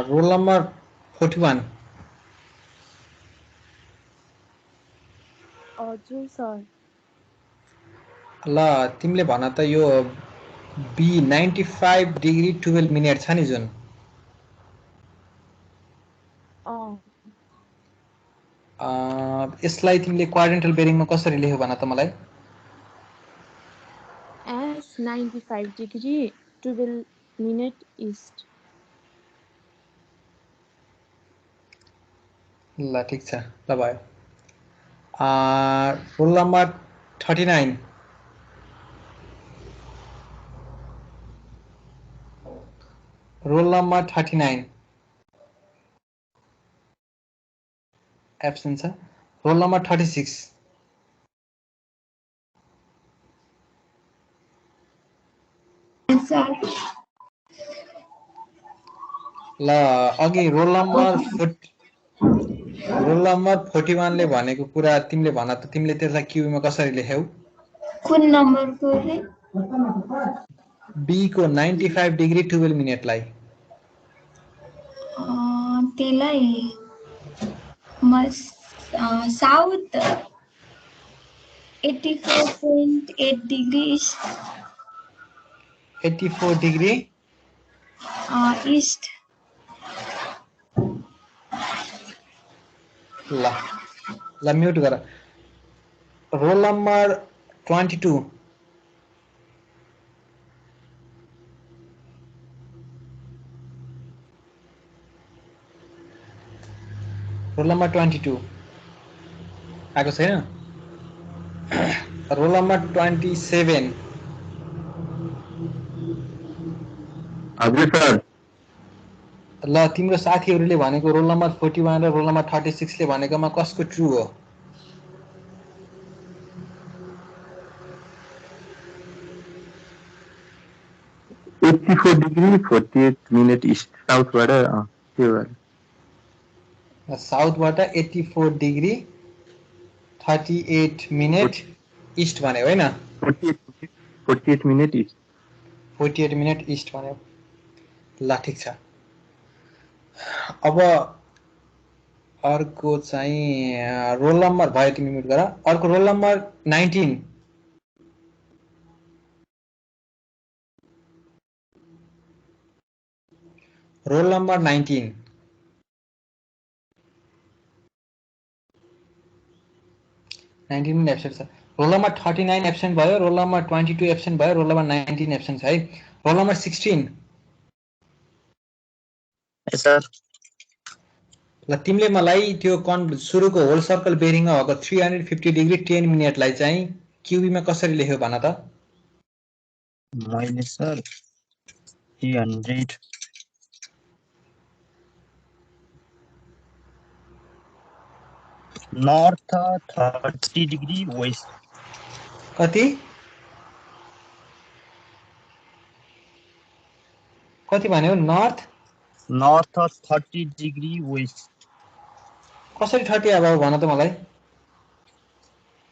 S1: रोल नम्बर 41
S2: हजुर सर।
S1: ल तिमीले भन त यो बी 95 डिग्री 12 मिनट छ नि जुन यसलाई तिमीले क्वाड्रेन्टल बेरिङमा कसरी लेख्यौ भन त मलाई।
S2: S 95 degree 12 minute east.
S1: ल ठिक छ, ल भयो। Roll number 39 roll number 39 absent छ। रोल नम्बर 36 ल अघि रोल नम्बर 41 ले भनेको कुरा तिमीले भन त तिमीले त्यसलाई क्यूबीमा कसरी लेख्यौ?
S3: कुन नम्बरको रे?
S1: बी को 95 डिग्री 12 मिनटलाई
S3: त्यसलाई south 84.8 degree east
S1: 84 degree
S3: east.
S1: ल ल म्युट गर। रोल नम्बर 22 रोल नम्बर 22 आएको छैन। रोल नम्बर 27
S4: हजुर सर।
S1: ल तिम्रो साथीहरूले भनेको रोल नम्बर 41 र रोल नम्बर 36 ले भनेकोमा कसको ट्रु हो?
S4: एट्टी 48 मिनट इस्ट साउथबाट त्यो
S1: साउथबाट 84 डिग्री 38 मिनट इस्ट भन्यो होइन?
S4: 48 मिनट इस्ट
S1: 48 मिनट इस्ट भन्यो। ल ठिक छ। अब अर्को चाहिँ रोल नम्बर भयो, तिमी म्युट गर। अर्को roll number 19 roll number 19 19 absent छ। रोल नम्बर 39 एब्सेन्ट भयो, रोल नम्बर 22 एब्सेन्ट भयो, रोल नम्बर 19 एब्सेन्ट छ है। Roll number 16
S5: sir.
S1: ल तिमीले मलाई त्यो सुरुको होल सर्कल बेरिङमा भएको 350 डिग्री 10 मिनटलाई चाहिँ क्यूबीमा कसरी लेख्यो भन त?
S5: मैले सर 300 नर्थ 30 डिग्री वेस्ट।
S1: कति कति भन्यो? North
S5: 30 degree west.
S1: कसरी 30 अब भन त मलाई।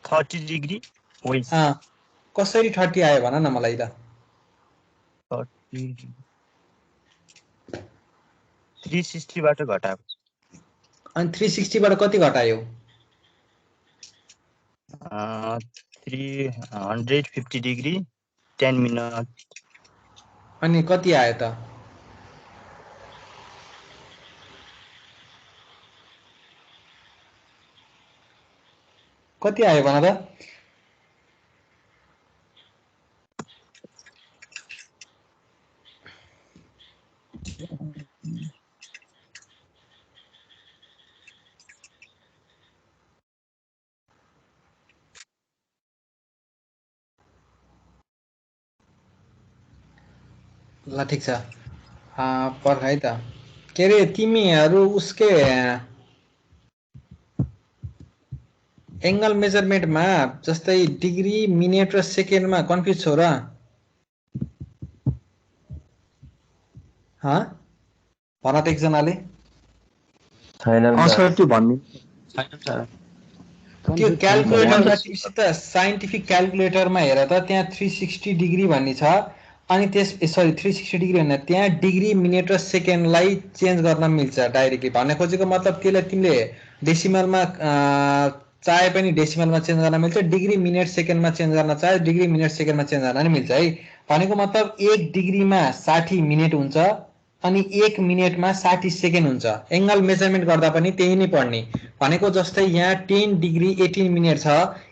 S5: 30 डिग्री वेस्ट
S1: कसरी 30 आयो भन न मलाई त।
S5: 360 बाट घटाएको।
S1: अनि 360 बाट कति घटायो?
S5: 350 डिग्री 10 मिनट।
S1: अनि कति आयो त? कति आयो भन त? ल ठिक छ। पर्खाइ त के अरे तिमीहरू उसके एङ्गल मेजरमेन्टमा जस्तै डिग्री मिनेट र सेकेन्डमा कन्फ्युज छौ र? भन त एकजनाले।
S4: सर त्यो भन्नु
S1: त्यो क्यालकुलेटरमा तिमीसित साइन्टिफिक क्यालकुलेटरमा हेर त, त्यहाँ 360 डिग्री भन्ने छ अनि सरी 360 डिग्री होइन, त्यहाँ डिग्री मिनेट र सेकेन्डलाई चेन्ज गर्न मिल्छ डाइरेक्टली। भन्ने खोजेको मतलब त्यसलाई तिमीले डेसिमलमा चाहे पनि डेसिमलमा चेन्ज गर्न मिल्छ, डिग्री मिनेट सेकेन्डमा चेन्ज गर्न चाहे डिग्री मिनेट सेकेन्डमा चेन्ज गर्न नि मिल्छ है। भनेको मतलब 1 डिग्रीमा 60 मिनेट हुन्छ अनि 1 मिनेटमा 60 सेकेन्ड हुन्छ। एङ्गल मेजरमेन्ट गर्दा पनि त्यही नै पढ्ने। भनेको जस्तै यहाँ 10 डिग्री 18 मिनेट छ,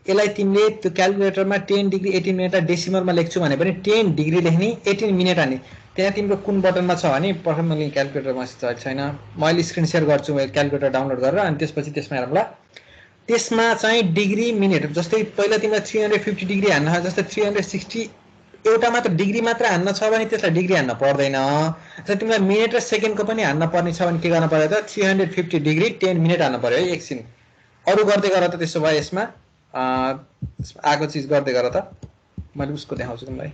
S1: यसलाई तिमीले त्यो क्यालकुलेटरमा 10 डिग्री 18 मिनेटलाई डेसिमलमा लेख्छु भने पनि 10 डिग्री लेख्ने 18 मिनेट हान्ने। त्यहाँ तिम्रो कुन बटनमा छ भने प्रथम मैले क्यालकुलेटर मसित छैन, म अहिले स्क्रिन सेयर गर्छु क्यालकुलेटर डाउनलोड गरेर, अनि त्यसपछि त्यसमा हेरौँ ल। त्यसमा चाहिँ डिग्री मिनेट जस्तै पहिला तिमीलाई 350 डिग्री हान्न छ, जस्तै 360 एउटा मात्र डिग्री मात्र हान्न छ भने त्यसलाई डिग्री हान्न पर्दैन। जस्तै तिमीलाई मिनेट र सेकेन्डको पनि हान्न पर्ने छ भने के गर्न पर्यो त 350 डिग्री 10 मिनेट हान्न पर्यो है एकछिन। अरू गर्दै गर त, त्यसो भए यसमा आएको चिज गर्दै गर त, मैले उसको देखाउँछु तिमीलाई।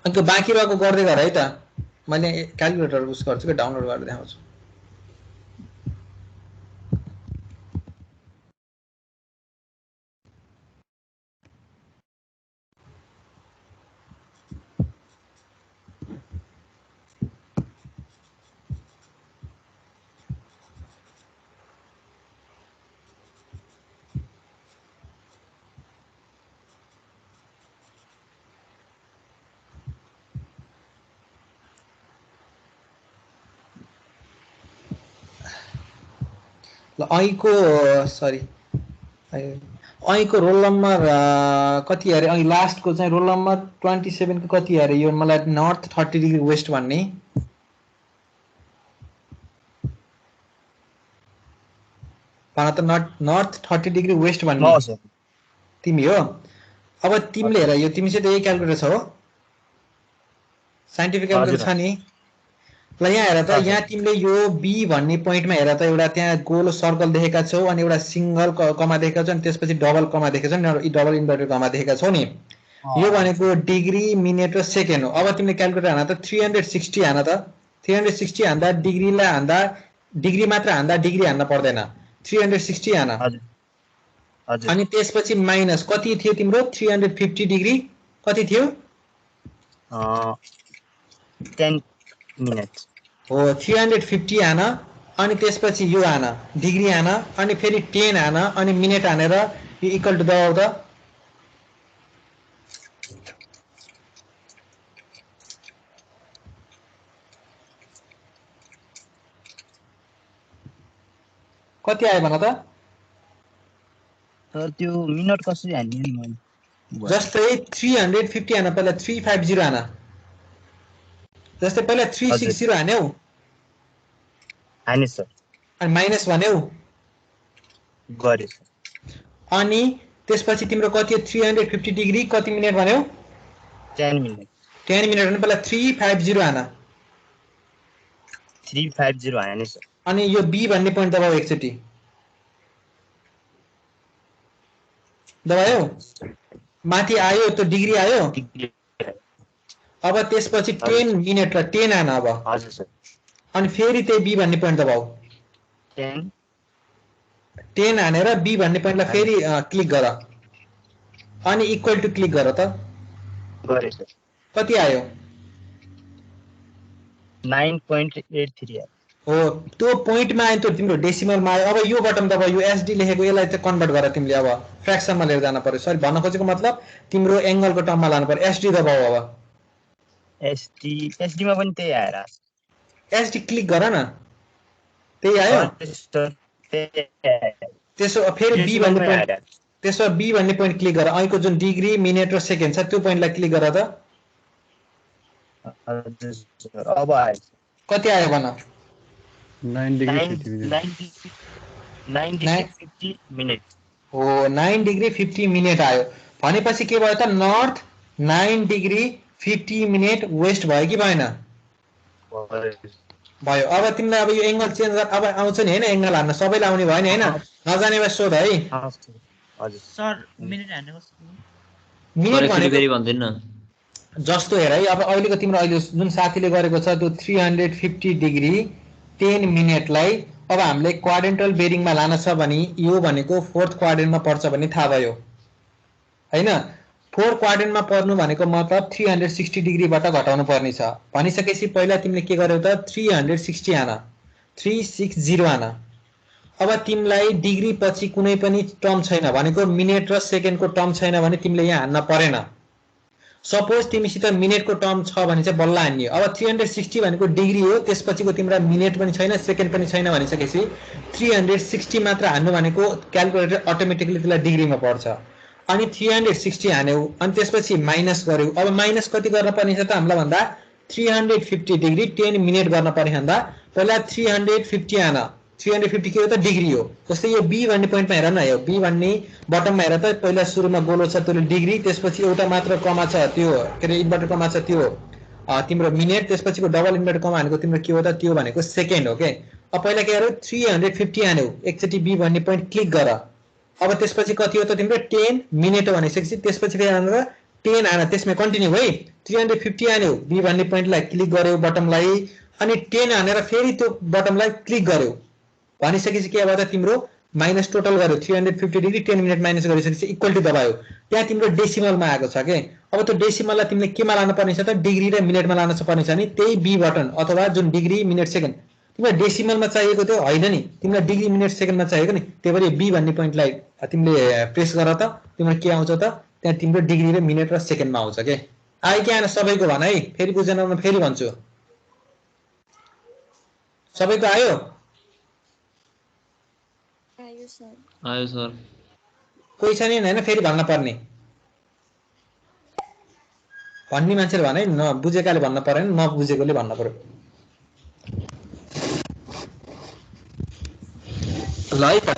S1: अनि त्यो बाँकी रहेको गर्दै गर है त, मैले क्यालकुलेटर उस गर्छु कि डाउनलोड गरेर देखाउँछु। ऐको सरी ऐको रोल नम्बर कति अरे, अनि लास्टको चाहिँ रोल नम्बर 27 को कति अरे, यो मलाई नर्थ 30 डिग्री वेस्ट भन्ने। भन त नर्थ 30 डिग्री वेस्ट भन्ने तिमी हो। अब तिमीले हेर, यो तिमीसित यही क्यालकुलेटर छ हो, साइन्टिफिक क्यालकुलेटर छ नि ल। यहाँ हेर त, यहाँ तिमीले यो बी भन्ने पोइन्टमा हेर त, एउटा त्यहाँ गोल सर्कल देखेका छौ अनि एउटा सिंगल कमा देखेका छौ अनि त्यसपछि डबल कमा देखेका छौ नि, डबल इन्भर्टेड कमा देखेका छौ नि। यो भनेको डिग्री मिनेट र सेकेन्ड हो। अब तिमीले क्यालकुलेटर हान त 360 हान त, 360 हान्दा डिग्रीलाई हान्दा डिग्री मात्र हान्दा डिग्री हान्न पर्दैन, 360 हान। अनि त्यसपछि माइनस कति थियो तिम्रो 350 डिग्री कति थियो
S5: 10 मिनेट
S1: हो, 350 हान। अनि त्यसपछि यो हान डिग्री हान, अनि फेरि 10 हान, अनि मिनेट हानेर यो इक्वल टु दबाउ त। कति आयो भन त?
S5: त्यो मिनेट कसरी हान्ने नि मैले?
S1: जस्तै 350 हान, पहिला 350 हान, जस्तै पहिला 360 हान्यौ
S5: हाने सर,
S1: अनि माइनस भन्यौ
S5: गरे सर।
S1: अनि त्यसपछि तिम्रो कति 350 डिग्री कति मिनेट भन्यौ
S5: 10 मिनेट।
S1: 10 मिनेट भने पहिला 350 हान,
S5: 350 हाने सर।
S1: अनि यो बी भन्ने पोइन्ट दबाउ एकचोटि, दबायो माथि आयो त्यो डिग्री आयो। अब त्यसपछि 10 मिनेट र 10 हान अब।
S5: हजुर सर।
S1: अनि फेरि त्यही बी भन्ने पोइन्ट दबाउ, 10 हानेर बी भन्ने पोइन्टलाई फेरि क्लिक गर अनि इक्वल टु क्लिक गर त।
S5: गरे सर।
S1: कति आयो
S5: 9.83 आयो।
S1: हो, त्यो पोइन्टमा आयो, त्यो तिम्रो डेसिमलमा आयो। अब यो बटन दबाउ, यो एसडी लेखेको यसलाई चाहिँ कन्भर्ट गर तिमीले, अब फ्र्याक्सनमा लिएर जान पर्यो। सरी भन्न खोजेको मतलब तिम्रो एङ्गलको टर्ममा लानु पर्यो। एसडी दबाउ, अब
S5: एसडी मा पनि त्यही आएर
S1: एसडी क्लिक गर न, त्यही आयो। त्यसो फेरि बी भन्ने पोइन्ट, त्यसो बी भन्ने पोइन्ट क्लिक गर, ऐको जुन डिग्री मिनेट र सेकेन्ड छ त्यो पोइन्टलाई क्लिक गर त।
S5: अब आयो
S1: कति आयो भन?
S6: 9 डिग्री
S5: 50 मिनेट
S1: हो, 9 डिग्री 50 मिनेट आयो। भनेपछि के भयो त, नर्थ 9 डिग्री 50 मिनेट वेस्ट भयो कि भएन? भयो। अब तिमीलाई अब यो एङ्गल चेन्ज गर, अब आउँछ नि होइन, एङ्गल हान्न सबैलाई आउने भयो नि होइन, नजाने भए सोध है।
S7: सर मिनेट हान्ने कस्तो?
S1: मिनेट भनेको जस्तो हेर है, अब अहिलेको तिम्रो अहिले जुन साथीले गरेको छ त्यो 350 डिग्री 10 मिनेटलाई अब हामीले क्वाड्रेन्टल बेरिङमा लान छ भने यो भनेको 4th क्वाड्रेन्टमा पर्छ भन्ने थाहा भयो होइन। 4 क्वाड्रेन्टमा पर्नु भनेको मतलब 360 डिग्रीबाट घटाउनु पर्ने छ भनिसकेपछि पहिला तिमीले के गर्यौ त 360 आना 360 आना अब तिमीलाई डिग्री पछि कुनै पनि टर्म छैन भनेको मिनेट र सेकेन्डको टर्म छैन भने तिमीले यहाँ हान्न परेन सपोज तिमीसित मिनेटको टर्म छ भने चाहिँ बल्ल हान्ने अब 360 भनेको डिग्री हो त्यसपछिको तिम्रो मिनेट पनि छैन सेकेन्ड पनि छैन भनिसकेपछि 360 मात्र हान्नु भनेको क्याल्कुलेटर अटोमेटिकली त्यसलाई डिग्रीमा पर्छ अनि 360 हान्यौ अनि त्यसपछि माइनस गर्यौ अब माइनस कति गर्न पर्ने छ त हामीलाई भन्दा 350 डिग्री 10 मिनेट गर्न पर्ने भन्दा पहिला 350 आना 350 के हो त डिग्री हो जस्तै यो बी भन्ने पोइन्टमा हेर न यो बी भन्ने बटममा हेर त पहिला सुरुमा गोलो छ त्यो डिग्री त्यसपछि एउटा मात्र कमा छ त्यो के रे इन्भर्टर कमा छ त्यो तिम्रो मिनेट त्यसपछिको डबल इन्भर्टर कमा भनेको तिम्रो के हो त त्यो भनेको सेकेन्ड हो के अब पहिला के गर्यौ 350 हान्यौ एकचोटी बी भन्ने पोइन्ट क्लिक गर अब त्यसपछि कति हो त तिम्रो 10 मिनेट हो भनेपछि त्यसपछि फेरि आएर 10 आना त्यसमै कन्टिन्यू है 350 हान्यौ बी भन्ने पोइन्टलाई क्लिक गर्यौ बटमलाई अनि 10 हानेर फेरि त्यो बटमलाई क्लिक गर्यौ भनिसकेपछि के भयो त तिम्रो माइनस टोटल गर्यो 350 डिग्री 10 मिनेट माइनस गरिसकेपछि इक्वल टु दबायो त्यहाँ तिम्रो डेसिमलमा आएको छ के अब त्यो डेसिमललाई तिमीले केमा लानु पर्ने छ त डिग्री र मिनेटमा लानु पर्ने छ नि त्यही बी बटन अथवा जुन डिग्री मिनेट सेकेन्ड तिमीलाई डेसिमलमा चाहिएको थियो होइन नि तिमीलाई डिग्री मिनेट सेकेन्डमा चाहिएको नि त्यही भएर बी भन्ने पोइन्टलाई तिमीले प्रेस गर त तिम्रो के आउँछ त त्यहाँ तिम्रो डिग्री र मिनेट र सेकेन्डमा आउँछ के आयो कि आएन सबैको भन है फेरि बुझेन म फेरि भन्छु सबैको आयो
S8: आयो सर
S1: कोही छ नि हैन फेरि भन्न पर्ने भन्ने मान्छेले भने नबुझेकाले भन्न परेन नबुझेकोले भन्न पर्यो ल है त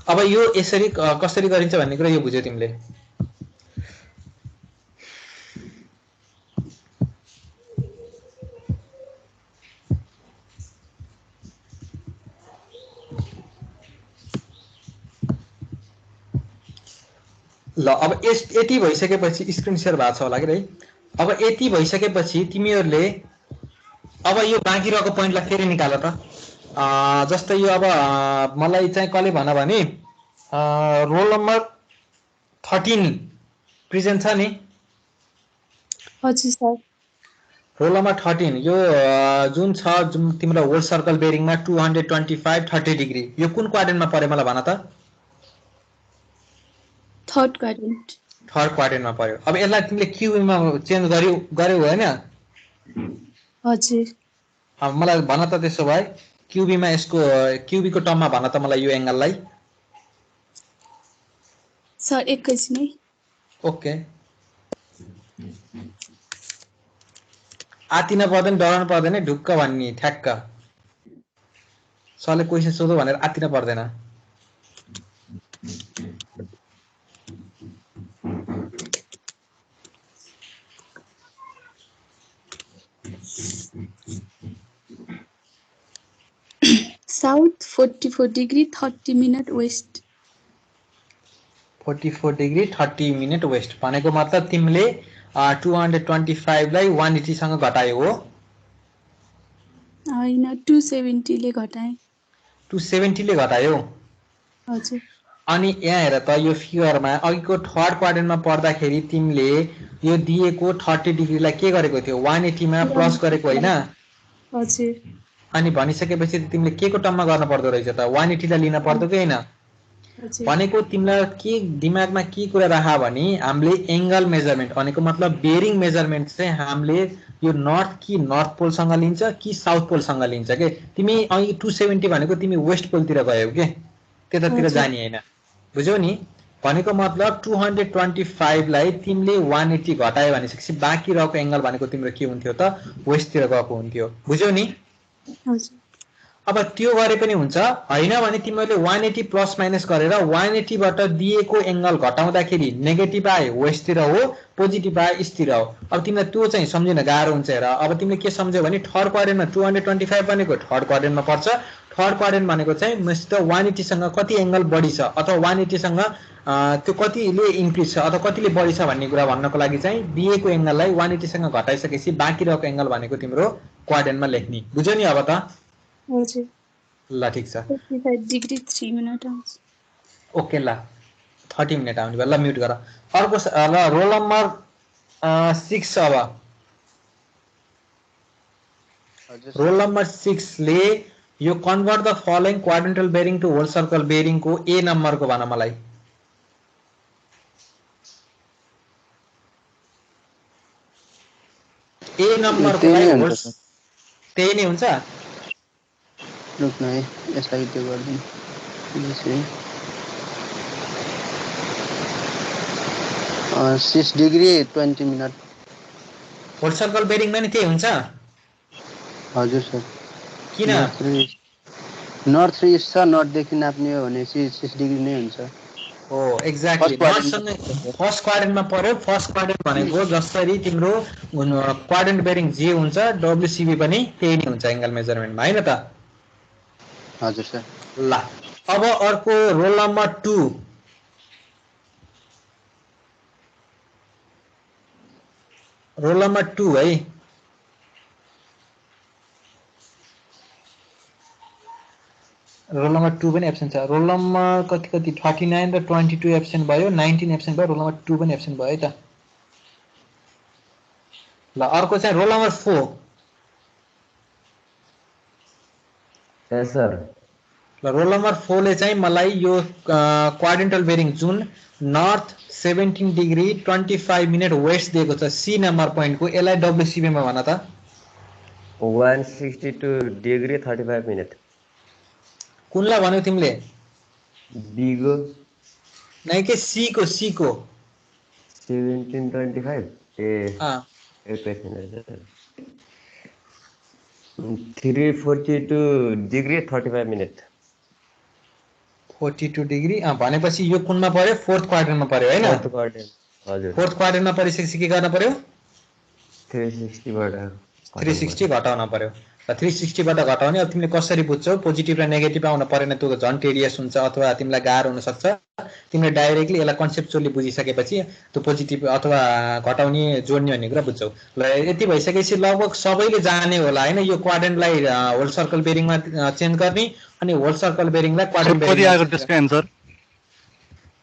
S1: अब यो यसरी कसरी गरिन्छ भन्ने कुरा यो बुझ्यौ तिमीले ल अब यति भइसकेपछि स्क्रिन शेयर भएको छ होला कि है अब यति भइसकेपछि तिमीहरूले अब यो बाँकी रहेको पोइन्टलाई फेरि निकाल त जस्तै यो अब मलाई चाहिँ कसले भन भने रोल नम्बर 13 प्रेजेन्ट छ नि
S2: हजुर सर
S1: रोल नम्बर 13 यो जुन छ जुन तिम्रो होल सर्कल बेरिङमा 225 30 डिग्री यो कुन क्वाड्रेन्टमा पर्यो मलाई भन त
S2: थर्ड क्वाड्रेन्टमा
S1: पर्यो अब यसलाई तिमीले क्यूबीमा चेन्ज गर्यौ हैन
S2: हजुर
S1: अब मलाई भन त त्यसो भए क्यूबीमा यसको क्यूबीको टर्ममा भन त मलाई यो एंगललाई
S2: सर एकैछिन है
S1: ओके आतिन पर्दैन डराउनु पर्दैन ढुक्क भन्ने ठ्याक्क सरले क्वेशन सोधो भनेर आतिन पर्दैन
S2: south 44 degree 30 minute west
S1: 44 degree 30 minute west भनेको मतलब तिमीले 225 लाई 180 सँग घटायो हो
S2: हैन 270 ले घटाए
S1: 270 ले घटायो
S2: हजुर
S1: अनि यहाँ हेर त यो फिगरमा अघिको थर्ड क्वाड्रेन्टमा पर्दाखेरि तिमीले यो दिएको 30 डिग्रीलाई के गरेको थियो 180 मा प्लस गरेको हैन
S2: हजुर
S1: अनि भनिसकेपछि तिमीले के को टर्ममा गर्न पर्दो रहेछ त 180 लाई लिन पर्दो कि हैन भनेको तिमीलाई के दिमागमा के कुरा राखा भने हामीले एंगल मेजरमेन्ट भनेको मतलब बेरिङ मेजरमेन्ट चाहिँ हामीले यो नर्थ पोल सँग लिन्छ कि साउथ पोल सँग लिन्छ के तिमी अघि 270 भनेको तिमी वेस्ट पोल तिर गयौ के त्यतातिर जानी हैन बुझ्यौ नि भनेको मतलब 225 लाई तिमीले 180 घटायो भनेपछि बाँकी रहेको एंगल भनेको तिम्रो के हुन्थ्यो त वेस्ट तिर गएको हुन्थ्यो बुझ्यौ नि
S2: हजुर
S1: अब त्यो गरे पनि हुन्छ हैन भने तिमीले 180 प्लस माइनस गरेर 180 बाट दिएको एंगल घटाउँदाखेरि नेगेटिभ आए वेस्ट तिर हो पोजिटिभ आए ईस्ट तिर हो अब तिमीलाई त्यो चाहिँ सम्झिन गाह्रो हुन्छ हेर अब तिमीले के सम्झ्यौ भने थर्ड क्वाड्रेन्टमा 225 भनेको थर्ड क्वाड्रेन्टमा पर्छ थर्ड क्वाड्रेन्ट भनेको चाहिँ मसित 180 सँग कति एंगल बढी छ अथवा 180 सँग त्यो कतिले इन्क्रिज छ अथवा कतिले बढी छ भन्ने कुरा भन्नको लागि चाहिँ दिएको एंगललाई 180 सँग घटाइसकेपछि बाँकी रहेको एंगल भनेको तिम्रो क्वाड्रेन्टमा लेख्ने बुझ्यौ नि अब त
S2: हजुर
S1: ल ठीक छ
S2: 45 डिग्री 3 मिनट आउँछ
S1: ओके ल 30 मिनट आउने भयो। ल म्युट गर। अर्को ल रोल नम्बर 6 छ अब। रोल नम्बर 6 ले यो convert the following quadrantal bearing to whole circle bearing को ए नम्बरको भन मलाई। ए नम्बरको लागि होल्स त्यही नै हुन्छ।
S6: रुक्नु है यसलाई त्यो गर्दिन। 6 डिग्री 20 मिनट।
S1: होल सर्कल बेरिङमा नि त्यही हुन्छ।
S6: हजुर सर।
S1: किन
S6: नर्थ र इस्ट छ, नर्थदेखि नाप्ने हो भने 6 डिग्री नै हुन्छ।
S1: हो एक्ज्याक्टली। नर्थसँगै फर्स्ट क्वाड्रेन्टमा पर्यो। फर्स्ट क्वाड्रेन्ट भनेको जसरी तिम्रो क्वाड्रेन्ट बेरिङ जे हुन्छ डब्ल्युसिबी पनि त्यही नै हुन्छ एंगल मेजरमेन्टमा हैन त।
S6: हजुर सर।
S1: ल अब अर्को रोल नम्बर 2। रोल नम्बर 2 है। रोल नम्बर 2 पनि एब्सेन्ट छ। रोल नम्बर कति 39 र 22 एब्सेन्ट भयो, 19 एब्सेन्ट भयो, रोल नम्बर 2 पनि एब्सेन्ट भयो है त। ल अर्को चाहिँ रोल नम्बर 4।
S9: यस सर।
S1: ल रोल नम्बर 4 ले चाहिँ मलाई यो क्वाड्रेन्टल बेरिङ जुन नर्थ 17 डिग्री 25 मिनट वेस्ट दिएको छ सी नम्बर पोइन्टको, यसलाई डब्ल्युसिबी मा भन त।
S9: 162 डिग्री 35 मिनट।
S1: कुनलाई भन्यौ तिमीले?
S9: बी को
S1: नै के सी को?
S9: 1725 ए एकैछ मिनट। 342 degree 35 minute.
S1: 42 डिग्री भनेपछि यो कुनमा पर्यो? फोर्थ क्वाड्रेन्टमा पर्यो हैन?
S9: Fourth quadrant. हजुर।
S1: फोर्थ क्वाड्रेन्टमा परिसकेपछि के गर्न पर्यो?
S9: 360 बाट
S1: 360 घटाउन पर्यो। र 360 बाट घटाउने अब तिमीले कसरी बुझ्छौ? पोजिटिभ र नेगेटिभ आउन परेन, त्यो झन् टेडियस हुन्छ अथवा तिमीलाई गाह्रो हुन सक्छ। तिमीले डाइरेक्टली यसलाई कन्सेप्चुअली बुझिसकेपछि त्यो पोजिटिभ अथवा घटाउने जोड्ने भन्ने कुरा बुझ्छौ। ल यति भइसकेपछि लगभग सबैले जाने होला हैन यो क्वाड्रेन्टलाई होल सर्कल बेरिङमा चेन्ज गर्ने अनि होल सर्कल बेरिङलाई क्वाड्रेन्ट बेरिङमा।
S6: त्यसको आन्सर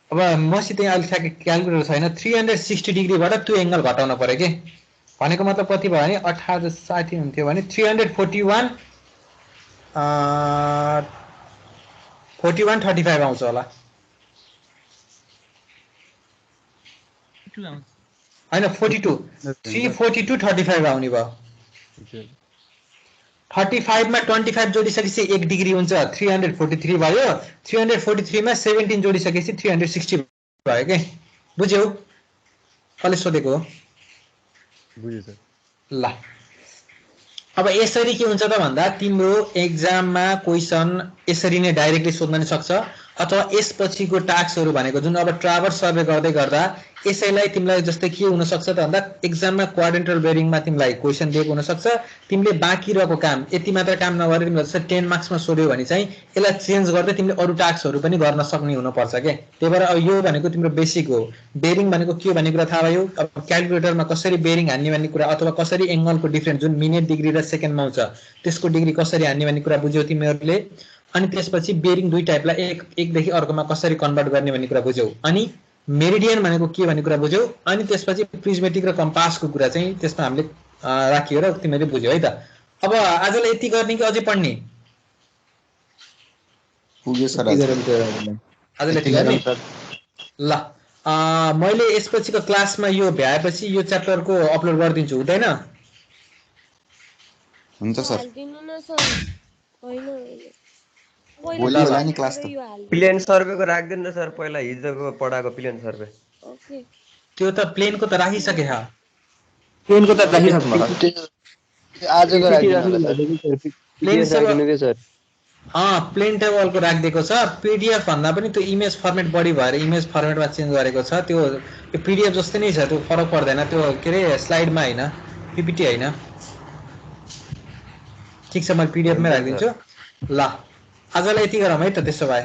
S1: अब मसित अहिले ठ्याक्कै क्याल्कुलेटर छैन। 360 डिग्रीबाट त्यो एंगल घटाउन पर्यो के। भनेको मतलब कति भयो भने 1860 हुन्थ्यो भने 341 4135 आउँछ होला हैन? 42 342 35 आउने भयो। 35 मा 25 जोडिसकेपछि 1 डिग्री हुन्छ, 343 भयो। 343 मा 17 जोडिसकेपछि 360 भयो के। बुझ्यौ? कसले सोधेको हो?
S6: बुझ्यो सर।
S1: ल अब यसरी के हुन्छ त भन्दा तिम्रो एक्जाममा क्वेशन यसरी नै डाइरेक्टली सोध्न नि सक्छ अथवा यसपछिको टास्कहरु भनेको जुन अब ट्राभर्स सर्वे गर्दै गर्दा यसैलाई तिमीलाई जस्तै के हुन सक्छ त भन्दा एक्जाममा क्वाड्रेन्टल बेरिङमा तिमीलाई क्वेशन दिएको हुन सक्छ। तिमीले बाँकी रहेको काम यति मात्र काम नगरेर तिमीले जस्तै 10 मार्क्समा सोध्यो भने चाहिँ यसलाई चेन्ज गर्दै तिमीले अरु टास्कहरु पनि गर्न सक्ने हुन पर्छ के। त्यही भएर अब यो भनेको तिम्रो बेसिक हो। बेरिङ भनेको के भन्ने कुरा थाहा भयो। अब क्याल्कुलेटरमा कसरी बेरिङ हान्ने भन्ने कुरा अथवा कसरी एंगलको डिफरेन्स जुन मिनेट डिग्री र सेकेन्डमा आउँछ त्यसको डिग्री कसरी हान्ने भन्ने कुरा बुझ्यौ तिमीहरुले। अनि त्यसपछि बेरिङ दुई टाइपलाई एक देखि अर्कोमा कसरी कन्भर्ट गर्ने भन्ने कुरा बुझ्यौ। अनि मेरिडियन भनेको के भन्ने कुरा बुझ्यौ। अनि त्यसपछि प्रिज्मेटिक र कम्पासको कुरा चाहिँ त्यसमा हामीले राखियो र तिमीले बुझ्यौ है त। अब आजलाई यति गर्ने कि अझै पढ्ने?
S10: पुग्यो सर
S1: आजलाई यति गर्ने। ल मैले यसपछिको क्लासमा यो भ्याएपछि यो च्याप्टरको अपलोड गरिदिन्छु, हुँदैन?
S10: हुन्छ सर।
S8: हाल्दिनु न सर। हैन
S10: भोलि होला नि क्लास त।
S9: प्लेन सर्वेको राख्दिनु न सर, पहिला हिजोको पढाको प्लेन सर्वे।
S8: ओके।
S1: त्यो त प्लेनको त राखिसके हा।
S4: प्लेनको त राखिसक्नु होला।
S6: आजको राख्दिनु होला
S1: प्लेन
S6: राख्दिनु के सर।
S1: प्लेन टेबलको राखिदिएको छ। पीडीएफ भन्दा पनि त्यो इमेज फर्मेट बढी भएर इमेज फर्मेटमा चेन्ज गरेको छ। त्यो पीडीएफ जस्तै नै छ, त्यो फरक पर्दैन। त्यो के रे स्लाइडमा हैन, पीपीटी हैन। ठीक छ, म पीडीएफ मै राखिदिन्छु। ल आजलाई यति गरौँ है त त्यसो भए।